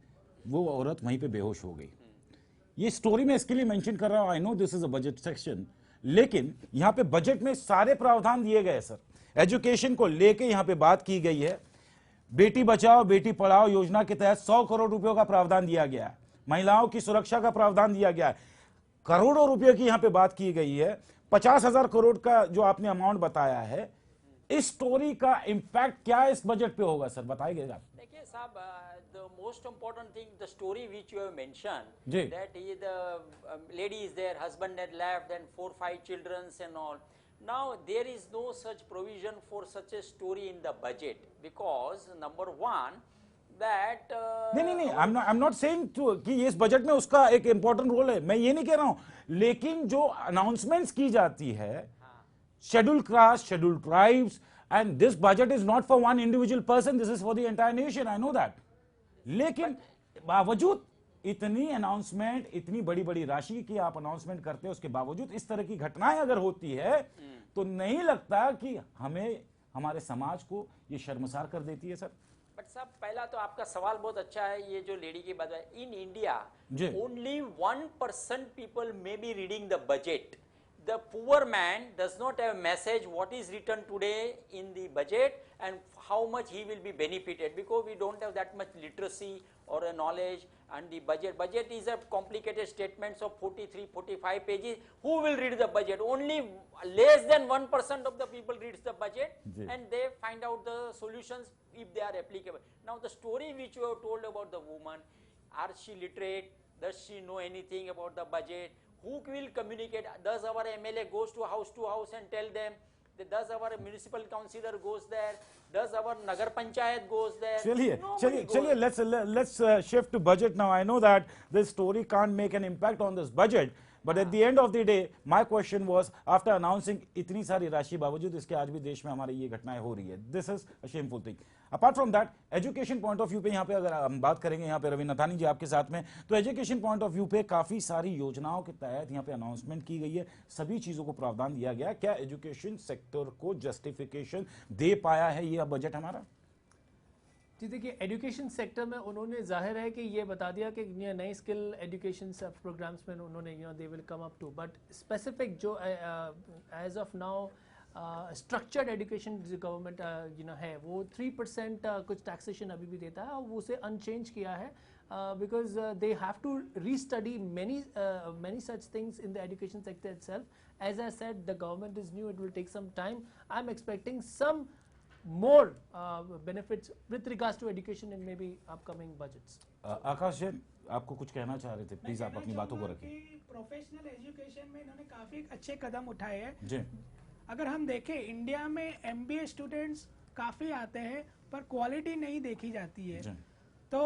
वो औरत वहीं पे बेहोश हो गई. ये स्टोरी मैं इसके लिए मेंशन कर रहा हूं, I know this is a budget section, लेकिन यहां पे बजट में सारे प्रावधान दिए गए सर. एजुकेशन को लेके यहां पे बात की गई है. बेटी बचाओ बेटी पढ़ाओ योजना के तहत 100 करोड़ रुपयों का प्रावधान दिया गया है. महिलाओं की सुरक्षा का प्रावधान दिया गया है. करोड़ों रुपयों की यहां पे बात की गई है. 50,000 करोड़ का जो आपने अमाउंट बताया है, इस स्टोरी का इंपैक्ट क्या इस बजट पे होगा सर, बताइएगा आप. देखिए साहब, the most important thing, the story which you have mentioned, that the lady is there, husband had left, and 4-5 children and all. Now there is no such provision for such a story in the budget, because number one, that नहीं, I'm not saying कि इस budget में उसका एक important role है, मैं ये नहीं कह रहा हूं, लेकिन जो अनाउंसमेंट्स की जाती है, scheduled caste, scheduled tribes, and this budget is not for one individual person, this is for the entire nation, I know that. लेकिन बावजूद इतनी अनाउंसमेंट, इतनी बड़ी बड़ी राशि की आप अनाउंसमेंट करते हैं, उसके बावजूद इस तरह की घटनाएं अगर होती है, तो नहीं लगता कि हमें, हमारे समाज को ये शर्मसार कर देती है सर. बट साहब, पहला तो आपका सवाल बहुत अच्छा है. ये जो लेडी की बात है, in India only 1% people may be reading the budget. the poor man does not have a message what is written today in the budget and how much he will be benefited, because we don't have that much literacy or a knowledge. And the budget is a complicated statements of 43-45 pages. Who will read the budget? Only less than 1% of the people reads the budget, and they find out the solutions if they are applicable. Now the story which you have told about the woman, are she literate? Does she know anything about the budget? Who will communicate? Does our MLA goes to house and tell them? Does our municipal councillor goes there? Does our Nagar Panchayat goes there? Chaliye, let's shift to budget now. I know that this story can't make an impact on this budget, but at the end of the day, my question was, after announcing इतनी सारी राशि बावजूद इसके आज भी देश में हमारी ये घटनाएं हो रही है. This is a shameful thing. Apart from that, education point of view पे यहाँ पे अगर हम बात करेंगे, यहाँ पे रवि नथानी जी आपके साथ में, तो एजुकेशन पॉइंट ऑफ व्यू पे काफी सारी योजनाओं के तहत यहाँ पे अनाउंसमेंट की गई है, सभी चीजों को प्रावधान दिया गया. क्या एजुकेशन सेक्टर को जस्टिफिकेशन दे पाया है ये बजट हमारा? जी देखिए, एजुकेशन सेक्टर में उन्होंने जाहिर है कि ये बता दिया कि नए स्किल एजुकेशन प्रोग्राम्स में उन्होंने they will come up to, but specific जो as of now structured education government है वो 3% कुछ टैक्सेशन अभी भी देता है, और वो उसे अनचेंज किया है because they have to restudy many such things in the education sector itself. As I said, the government is new, it will take some time. I'm expecting some more benefits with regards to education in maybe upcoming budgets. आकाश जी, आपको कुछ कहना चाह रहे थे, please आप अपनी बातों को रखें. प्रोफेशनल एजुकेशन में इन्होंने काफी अच्छे कदम उठाए हैं जी. अगर हम देखें, इंडिया में MBA स्टूडेंट्स काफी आते हैं पर क्वालिटी नहीं देखी जाती है जी. तो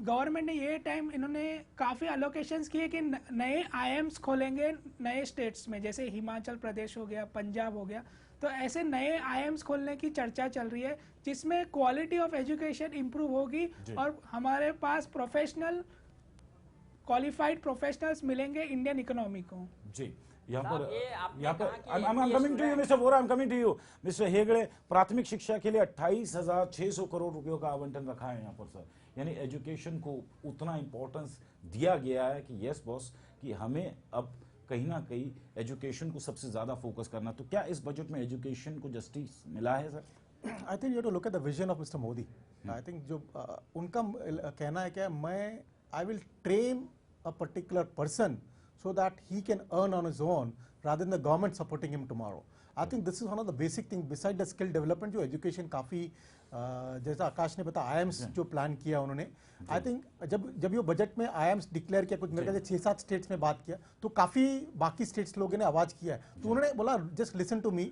गवर्नमेंट ने ये टाइम इन्होंने काफ़ी अलोकेशंस किए कि नए IIMs खोलेंगे नए स्टेट्स में, जैसे हिमाचल प्रदेश हो गया, पंजाब हो गया. तो ऐसे नए IIMs खोलने की चर्चा चल रही है जिसमें क्वालिटी ऑफ एजुकेशन इंप्रूव होगी और हमारे पास प्रोफेशनल क्वालिफाइड प्रोफेशनल्स मिलेंगे इंडियन इकोनॉमी को. जी, यहाँ पर I'm coming to you, Mr. Vora, I'm coming to you. Mr. Hegde, प्राथमिक शिक्षा के लिए 28,600 करोड़ रुपयों का आवंटन रखा है यहाँ पर सर. यानी एजुकेशन को उतना इंपॉर्टेंस दिया गया है कि यस बॉस, कि हमें अब कहीं ना कहीं एजुकेशन को सबसे ज्यादा फोकस करना. तो क्या इस बजट में एजुकेशन को जस्टिस मिला है सर? I think you to look at the vision of mister Modi. I think जो उनका कहना है क्या, मैं I will train a particular person so that he can earn on his own rather than the government supporting him tomorrow. I think this is one of the basic things beside the skill development. जो education काफ़ी जैसा आकाश ने बताया IIMs जो plan किया उन्होंने, I think जब ये बजट में IIMs डिक्लेयर किया, कुछ मेरे ख्याल से 6-7 स्टेट्स में बात किया, तो काफ़ी बाकी स्टेट्स लोगों ने आवाज़ किया है. तो उन्होंने बोला just listen to me,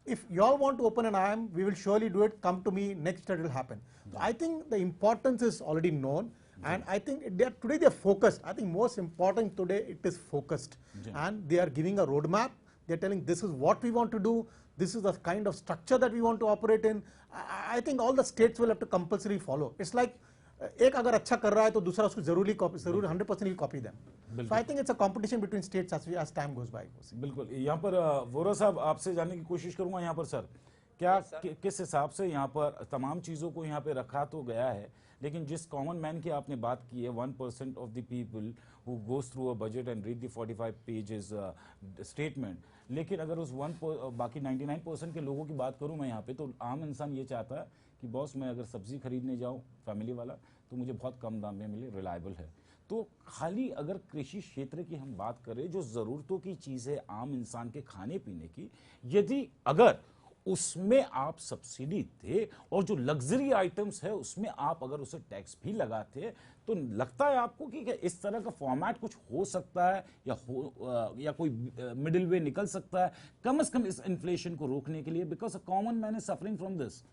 if you all want to open an IIM, we will surely do it, come to me, next it will happen. So I think the importance is already known. And I think today they are focused. I think most important today it is focused, and they are giving a roadmap. They are telling this is what we want to do. This is the kind of structure that we want to operate in. I think all the states will have to compulsory follow. It's like एक अगर अच्छा कर रहा है तो दूसरा उसको जरूरी 100% will copy them. So I think it's a competition between states as time goes by. बिल्कुल. यहाँ पर वोरा साहब आपसे जानने की कोशिश करूँगा यहाँ पर सर, क्या किस हिसाब से यहाँ पर तमाम चीज़ों को यहाँ पे रखा तो गया है, लेकिन जिस कॉमन मैन की आपने बात की है, 1% of the people who goes through a budget and read the 45 pages statement, लेकिन अगर उस बाकी 99% के लोगों की बात करूं मैं यहाँ पे, तो आम इंसान ये चाहता है कि बॉस मैं अगर सब्जी खरीदने जाऊं फैमिली वाला तो मुझे बहुत कम दाम में मिले, रिलायबल है. तो खाली अगर कृषि क्षेत्र की हम बात करें, जो ज़रूरतों की चीज़ है आम इंसान के खाने पीने की, यदि अगर उसमें आप सब्सिडी थे और जो लग्जरी आइटम्स है उसमें आप अगर उसे टैक्स भी लगाते, तो लगता है आपको कि इस तरह का फॉर्मेट कुछ हो सकता है या कोई मिडिल वे निकल सकता है कम से कम इस इन्फ्लेशन को रोकने के लिए, because a common man is suffering from this.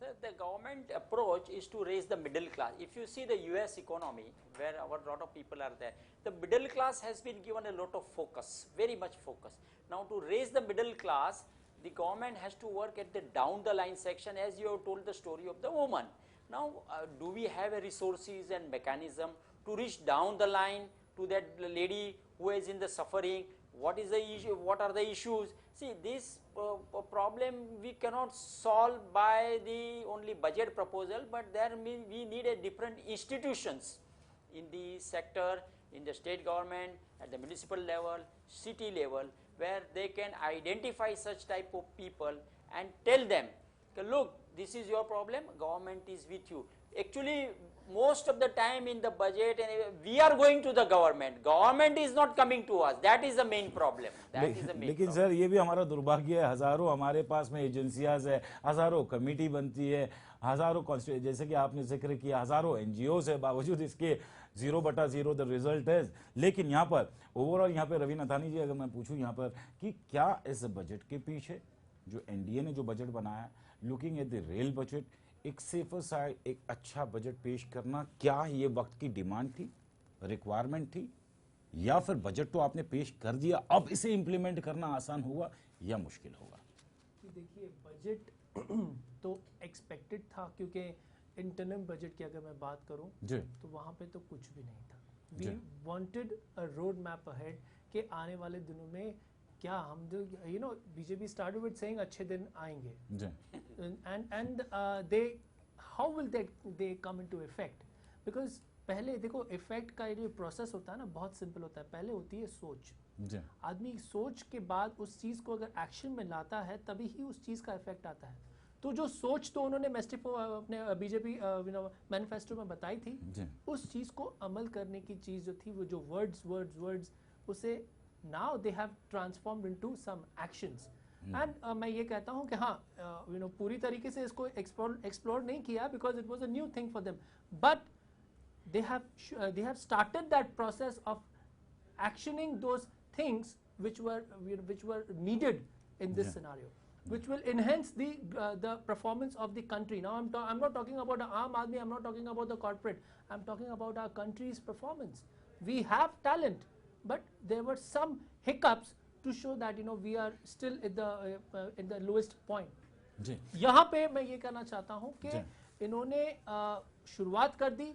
Sir, the government approach is to raise the middle class. If you see the US economy, where a lot of people are there, the middle class has been given a lot of focus, very much focus. Now to raise the middle class, the government has to work at the down the line section, as you have told the story of the woman. Now do we have a resources and mechanism to reach down the line to that lady who is in the suffering? What is the issue? What are the issues? See, this problem we cannot solve by the only budget proposal, but there we need a different institutions in the sector, in the state government, at the municipal level, city level, where they can identify such type of people and tell them, look, this is your problem, government is with you. Actually, most of the time in the budget, we are going to the government is not coming to us. That is the main problem. लेकिन sir ये भी हमारा दुर्भाग्य है, हजारों हमारे पास में एजेंसियां है, हजारों कमेटी बनती है, हजारों जैसे कि आपने जिक्र किया, हजारों एनजीओ है, बावजूद इसके 0/0 द रिजल्ट है। लेकिन यहाँ पर ओवरऑल, यहाँ पे रवि नथानी जी, अगर मैं पूछूं यहाँ पर कि क्या इस बजट के पीछे जो एनडीए ने जो बजट बनाया, looking at the rail budget, एक सेफर साइड, एक अच्छा बजट पेश करना, क्या ये वक्त की डिमांड थी, रिक्वायरमेंट थी, या फिर बजट तो आपने पेश कर दिया, अब इसे इंप्लीमेंट करना आसान होगा या मुश्किल होगा? देखिए, बजट तो एक्सपेक्टेड था, क्योंकि इंटरनल बजट की अगर मैं बात करूं तो वहां पे तो कुछ भी नहीं था। We wanted a road map ahead के आने वाले दिनों में क्या हम जो बीजेपी स्टार्टेड विद सेइंग अच्छे दिन आएंगे, and they how will they come into effect, because पहले देखो इफेक्ट का जो प्रोसेस होता है ना, बहुत सिंपल होता है। पहले होती है सोच, आदमी सोच के बाद उस चीज को अगर एक्शन में लाता है तभी ही उस चीज का इफेक्ट आता है। तो जो सोच तो उन्होंने अपने बीजेपी मैनिफेस्टो में बताई थी, उस चीज को अमल करने की चीज जो थी, वो जो वर्ड्स उसे now they have transformed into some actions. And मैं ये कहता हूँ कि हाँ, पूरी तरीके से इसको एक्सप्लोर नहीं किया, because it was a new thing for them, but they have started that process of actioning those things which were needed in this scenario, which will enhance the performance of the country. Now I'm not talking about the Aam Aadmi, I'm not talking about the corporate, I'm talking about our country's performance. We have talent, but there were some hiccups to show that we are still at in the lowest point. यहाँ पे मैं ये कहना चाहता हूँ कि इन्होंने शुरुआत कर दी,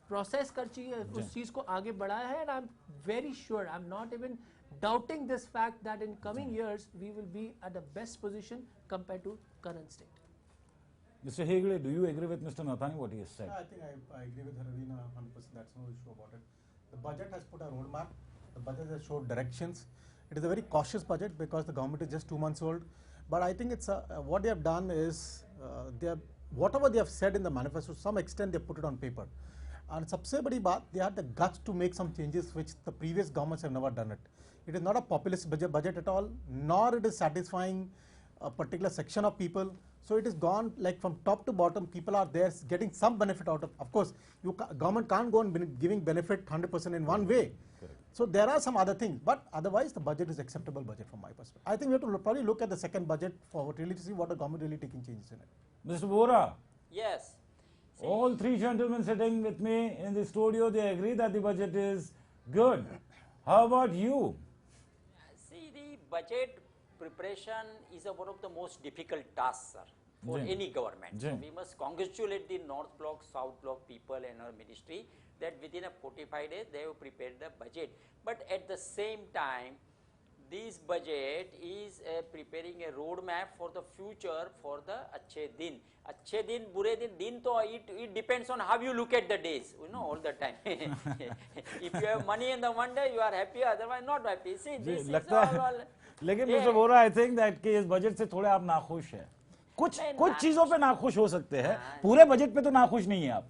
प्रोसेस कर चाहिए, उस चीज को आगे बढ़ाया है, and I am very sure, I am not even doubting this fact that in coming years we will be at the best position compared to current state. Mr. Hegde, do you agree with Mr. Nathani what he has said? I think I agree with Ravina 100%. That's no issue about it. The budget has put a roadmap. The budget has showed directions. It is a very cautious budget because the government is just 2 months old. But I think it's what they have done is whatever they have said in the manifesto, to some extent they put it on paper. And सबसे बड़ी बात, they had the guts to make some changes which the previous governments have never done it. It is not a populist budget at all, nor it is satisfying a particular section of people. So it is gone like from top to bottom. People are there getting some benefit out of. Of course, government can't go on giving benefit 100% in one way. Correct. So there are some other things, but otherwise the budget is acceptable budget from my perspective. I think we have to probably look at the second budget for really to see what the government really taking changes in it. Mr. Vora. Yes. All three gentlemen sitting with me in the studio, they agree that the budget is good. How about you? See, the budget preparation is one of the most difficult tasks, sir, for any government. So we must congratulate the North Block, South Block people and our ministry that within a 45 days they have prepared the budget. But at the same time, this budget is preparing a roadmap for the future for the अच्छे दिन. अच्छे दिन, बुरे दिन तो it depends on how you look at the days, all the time. If you have money in the one day, you are happy, otherwise not happy. See, this is all. लेकिन mister Vora, I think that कि इस budget से थोड़े आप नाखुश हैं. कुछ चीजों पे नाखुश हो सकते हैं, पूरे बजट पे तो नाखुश नहीं है आप.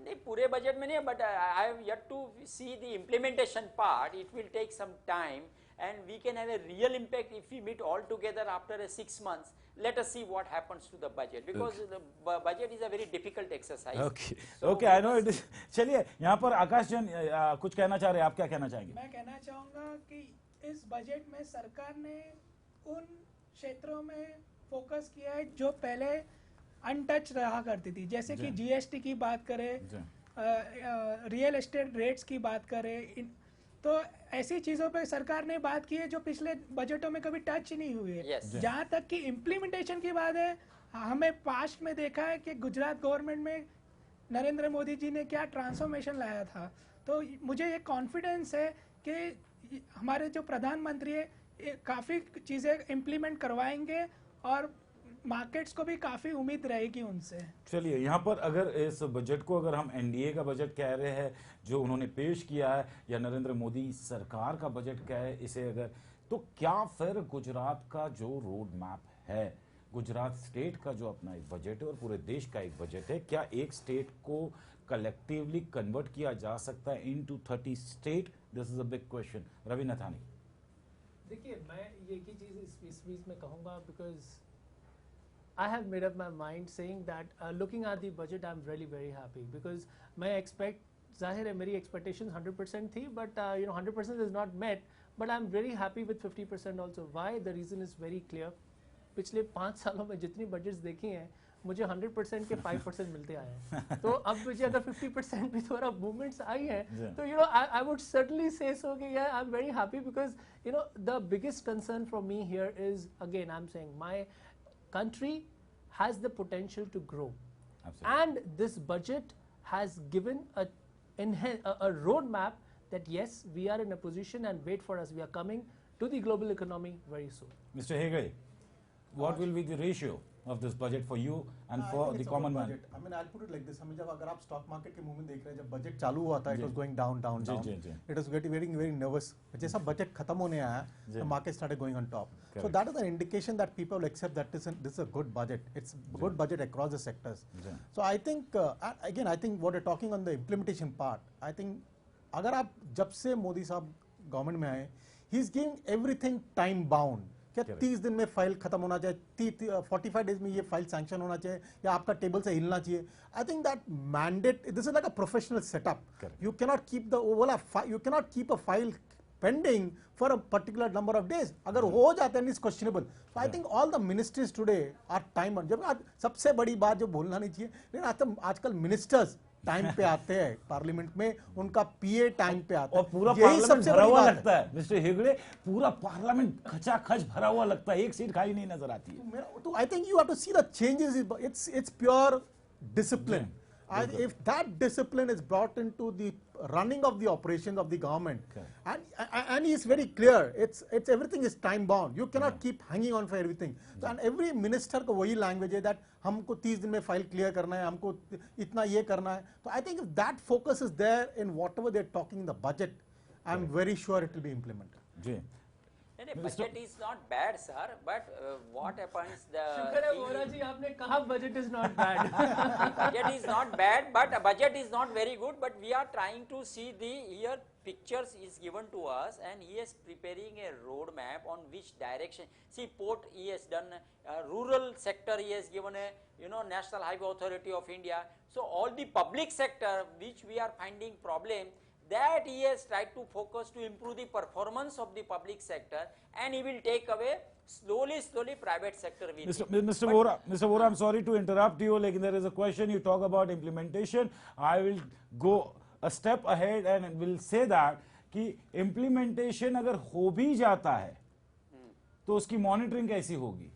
नहीं, पूरे बजट में नहीं है, but I have yet to see the implementation part. It will take some time. And we can have a real impact if we meet all together after 6 months. Let us see what happens to the budget, because the budget is a very difficult exercise. Okay, so okay, I know it is. चलिए, यहाँ पर आकाश जन कुछ कहना चाह रहे हैं, आप क्या कहना चाहेंगे? मैं कहना चाहूँगा कि इस बजट में सरकार ने उन क्षेत्रों में फोकस किया है जो पहले अनटच रहा करती थी, जैसे कि जीएसटी की बात करें, रियल एस्टेट रेट्स की बात करें, तो ऐसी चीज़ों पे सरकार ने बात की है जो पिछले बजटों में कभी टच नहीं हुई है। जहाँ तक कि इम्प्लीमेंटेशन की बात है, हमें पास्ट में देखा है कि गुजरात गवर्नमेंट में नरेंद्र मोदी जी ने क्या ट्रांसफॉर्मेशन लाया था। तो मुझे ये कॉन्फिडेंस है कि हमारे जो प्रधानमंत्री है काफ़ी चीज़ें इम्प्लीमेंट करवाएंगे और मार्केट्स को भी काफी उम्मीद रहेगी उनसे। चलिए, यहाँ पर अगर इस बजट को अगर हम एनडीए का बजट कह रहे हैं जो उन्होंने पेश किया है, या नरेंद्र मोदी सरकार का बजट कहे इसे अगर, तो क्या फिर गुजरात का जो रोड मैप है, गुजरात स्टेट का जो अपना एक बजट है और पूरे देश का एक बजट है, क्या एक स्टेट को कलेक्टिवली कन्वर्ट किया जा सकता है into 30 state? This is a big question. Ravi Nathani, देखिए, मैं ये की चीज इस बीच में कहूंगा, because I have made up my mind saying that looking at the budget I'm really very happy, because मैं expect ज़ाहिर है मेरी expectations 100% थी, but 100% is not met, but I'm very happy with 50% also. Why? The reason is very clear. पिछले 5 सालों में जितनी budgets देखी हैं, मुझे 100% के 5% मिलते आए हैं। तो अब मुझे अगर 50% भी थोड़ा movements आई हैं, तो I would certainly say so कि yeah, I'm very happy, because the biggest concern for me here is, again I'm saying, my country has the potential to grow. Absolutely. And this budget has given a roadmap that yes, we are in a position, and wait for us, we are coming to the global economy very soon. Mr. Hegde, what will be the ratio of this budget for you and for the common man? I mean, I'll put it like this. I mean, जब अगर आप stock market के movement देख रहे हैं, जब budget चालू हुआ था, it was going down. It was getting very nervous. जैसा बजट खत्म होने आया, the market started going on top. So that is an indication that people accept that this is a good budget. It's a good budget across the sectors. So I think again, I think what you're talking on the implementation part, I think अगर आप जब से मोदी साहब government में आए, he is giving everything time bound. क्या 30 दिन में फाइल खत्म होना चाहिए, 45 डेज में ये फाइल सैंक्शन होना चाहिए, या आपका टेबल से हिलना चाहिए? I think that mandate, this is like a professional setup. You cannot keep a file pending for a particular number of days. अगर हो जाता है, is questionable. So I think all the ministries today are time on. जब आज सबसे बड़ी बात जो बोलना नहीं चाहिए, लेकिन आजकल मिनिस्टर्स टाइम पे आते हैं पार्लियामेंट में, उनका पीए टाइम पे आता है, और पूरा पार्लियामेंट भरा हुआ लगता है. मिस्टर हेगड़े, पूरा पार्लियामेंट खचाखच भरा हुआ लगता है, एक सीट खाली नहीं नजर आती है. तो I think you have to see the changes. It's pure discipline. If that discipline is brought into the running of the operations of the government, and it's very clear, it's everything is time bound. You cannot keep hanging on for everything. So, and every minister को वही language है that हमको 30 दिन में file clear करना है, हमको इतना ये करना है. So I think if that focus is there in whatever they're talking in the budget, I'm very sure it will be implemented. Ji. Budget is not bad, sir, but what happens, the जी आपने कहा budget is not bad. Budget is not bad, but budget is not very good, but we are trying to see here pictures is given to us, and he is preparing a roadmap on which direction. See, port he has done, rural sector he has given a National Highway Authority of India. So all the public sector which we are finding problem, that he has tried to focus to improve the performance of the public sector, and he will take away slowly private sector with Mr. Vora, I'm sorry to interrupt you, like there is a question, you talk about implementation. I will go a step ahead and will say that कि implementation अगर हो भी जाता है तो उसकी monitoring कैसी होगी?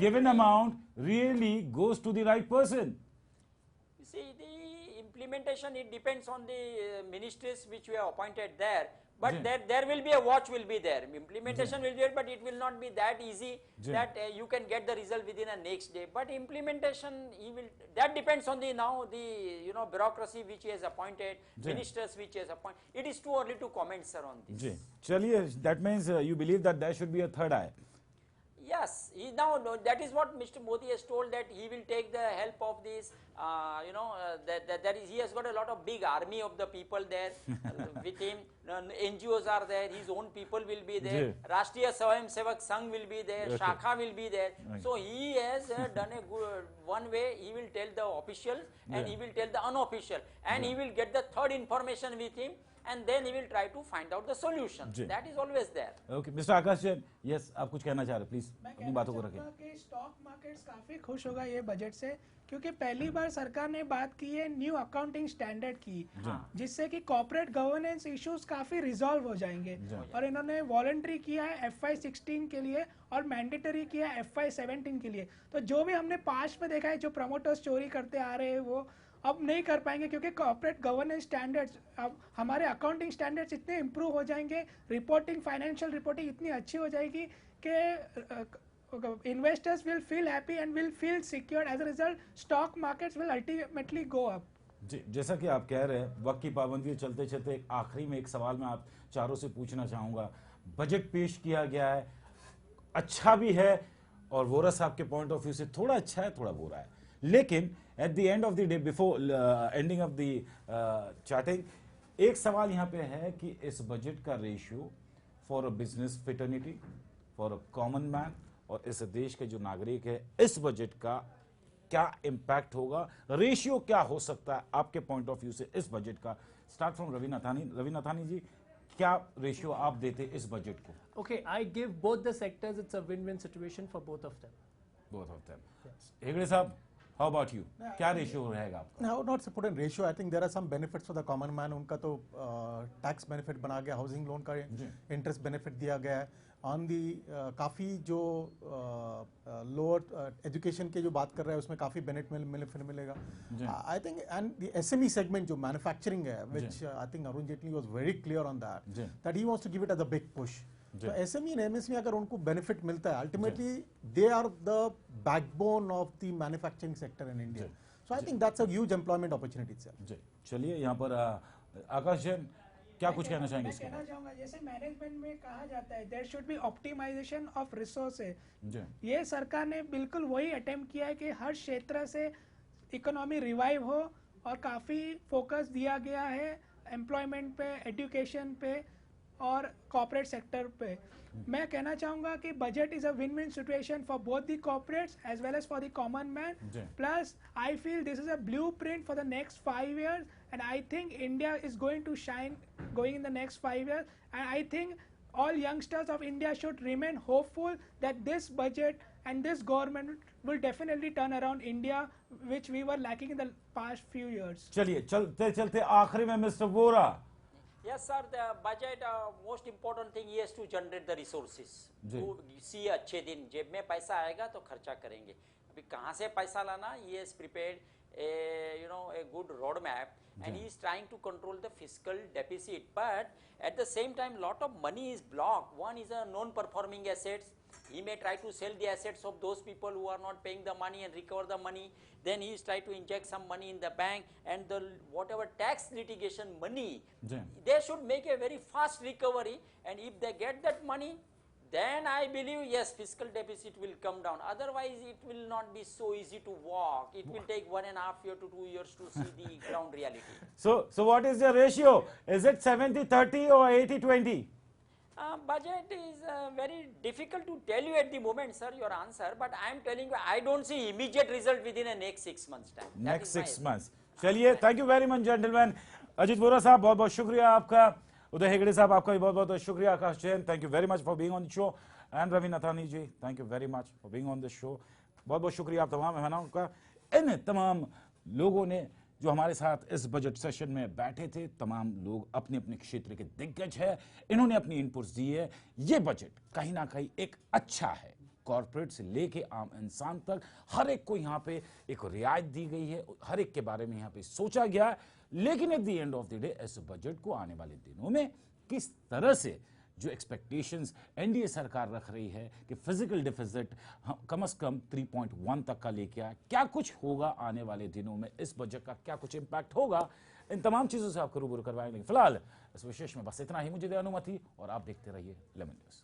Given amount really goes to the right person. See, the implementation, it depends on the ministries which we have appointed there, but there will be a watch will be there. Implementation will be there, but it will not be that easy that you can get the result within the next day. But implementation, that depends on the bureaucracy which he has appointed, ministers which he has appointed. It is too early to comment, sir, on this. Chaliye, that means you believe that there should be a third eye. Yes, that is what Mr. Modi has told, that he will take the help of this, he has got a lot of big army of the people there with him. NGOs are there, his own people will be there, Rashtriya Swayam Sevak Sangh will be there, Shakha will be there. So he has done a good one way, he will tell the official and he will tell the unofficial, and he will get the third information with him, and then he will try to find out the solution. That is always there. Okay, Mr. Akash Jain, yes, आप कुछ कहना चाह रहे, please अपनी बातों को रखें. कि स्टॉक मार्केट्स काफी खुश होगा ये बजट से, क्योंकि पहली बार सरकार ने बात की है न्यू अकाउंटिंग स्टैंडर्ड की, जिससे कि कॉर्पोरेट गवर्नेंस इश्यूज काफी रिजॉल्व हो जाएंगे. और इन्होंने वॉलंटरी किया है FY16 के लिए और मैंडेटरी किया है FY17 के लिए. तो जो भी हमने पास्ट में देखा है, जो प्रमोटर्स चोरी करते आ रहे हैं, वो अब नहीं कर पाएंगे, क्योंकि कॉर्पोरेट गवर्नेंस स्टैंडर्ड्स, अब हमारे अकाउंटिंग स्टैंडर्ड्स इतने इम्प्रूव हो जाएंगे, रिपोर्टिंग, फाइनेंशियल रिपोर्टिंग इतनी अच्छी हो जाएगी कि investors will feel happy and will feel secure. As a result, stock markets will ultimately go up. जी, जैसा कि आप कह रहे हैं, वक्त की पाबंदी चलते चलते आखिरी में एक सवाल मैं आप चारों से पूछना चाहूँगा। बजट पेश किया गया है, अच्छा भी है और वोरा साहब के पॉइंट ऑफ व्यू से थोड़ा अच्छा है, थोड़ा बुरा है, लेकिन eight the end of the day, before ending of the chatting, एक सवाल यहाँ पे है कि इस बजट का ratio for a business फिटर्निटी, for a common man और इस देश के जो नागरिक है, इस बजट का क्या इम्पैक्ट होगा, रेशियो क्या हो सकता है आपके पॉइंट ऑफ व्यू से इस बजट का? Start from Ravi Nathani. रवि नाथानी जी, क्या रेशियो आप देते इस बजट को? Okay, I give both the sectors, it's a win-win situation for both of them. Both of them. Yes. Hegde साहब, how about you? क्या रेशियो रहेगा आपका? I would not support a ratio. I think there are some benefits for the common man. उनका तो tax benefit बना गया, housing loan का interest benefit दिया गया है। ऑन दी काफ़ी जो लोअर एजुकेशन के जो बात कर रहा है उसमें काफ़ी बेनिफिट मिलेगा। I think and the SME segment जो मैन्युफैक्चरिंग है, which I think Arun Jaitley was very clear on that he wants to give it as a big push. तो एसएमई एंड एमएसएमई अगर उनको बेनिफिट मिलता है, ultimately they are the backbone of the manufacturing sector in India. So I think that's a huge employment opportunity sir. चलिए यहाँ पर आकाश जैन क्या कुछ कहना चाहेंगे इसके? कहना चाहूंगा, जैसे मैनेजमेंट में कहा जाता है there should be optimisation of resources. ये सरकार ने बिल्कुल वही अटेम्प्ट किया है कि हर क्षेत्र से इकोनॉमी रिवाइव हो और काफ़ी फोकस दिया गया है एम्प्लॉयमेंट पे, एजुकेशन पे और कॉर्पोरेट सेक्टर पे। मैं कहना चाहूंगा कि budget is a win win situation for both the corporates as well as for the common man. Plus I feel this is a blueprint for the next 5 years and I think India is going to shine going in the next 5 years, and I think all youngsters of India should remain hopeful that this budget and this government will definitely turn around India, which we were lacking in the past few years. चलिए चलते चलते आखिरी में mister Vora. Yes sir, the budget most important thing is to generate the resources. To see अच्छे दिन, जेब में पैसा आएगा तो खर्चा करेंगे। अभी कहाँ से पैसा लाना? He has prepared a good roadmap, and he is trying to control the fiscal deficit, but at the same time lot of money is blocked. One is a non-performing assets. He may try to sell the assets of those people who are not paying the money and recover the money. Then he is trying to inject some money in the bank, and the whatever tax litigation money, they should make a very fast recovery, and if they get that money, then I believe yes, fiscal deficit will come down. Otherwise it will not be so easy to walk. It will take 1.5 years to 2 years to see the ground reality. So what is the ratio? Is it 70-30 or 80-20? Budget is very difficult to tell you at the moment, sir, your answer, but I am telling you I don't see immediate result within the next 6 months time. Next 6 months. चलिए, thank you very much gentlemen. Ajit Vora साहब बहुत बहुत शुक्रिया आपका। उदय हेगड़े साहब आपका भी बहुत बहुत शुक्रिया। Akash Jain, thank you very much for being on the show, and Ravi Nathani ji, thank you very much for being on the show. बहुत बहुत शुक्रिया आप तमाम मेहमानों का, इन तमाम लोगों ने जो हमारे साथ इस बजट सेशन में बैठे थे। तमाम लोग अपने अपने क्षेत्र के दिग्गज है, इन्होंने अपनी इनपुट्स दी है। ये बजट कहीं ना कहीं एक अच्छा है, कॉर्पोरेट से लेके आम इंसान तक हर एक को यहाँ पे एक रियायत दी गई है, हर एक के बारे में यहाँ पे सोचा गया है। लेकिन eight the end of the day इस बजट को आने वाले दिनों में किस तरह से जो एक्सपेक्टेशंस एनडीए सरकार रख रही है कि फिजिकल डिफिसिट कम से कम 3.1 तक का लेके आए, क्या कुछ होगा आने वाले दिनों में, इस बजट का क्या कुछ इंपैक्ट होगा, इन तमाम चीजों से आपको रूबरू करवाएंगे। फिलहाल इस विशेष में बस इतना ही, मुझे दे अनुमति और आप देखते रहिए लेमन न्यूज।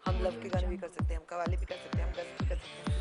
हम लव के गाने भी कर सकते हैं, हम कवाली भी कर सकते हैं, हम गजल भी कर सकते हैं।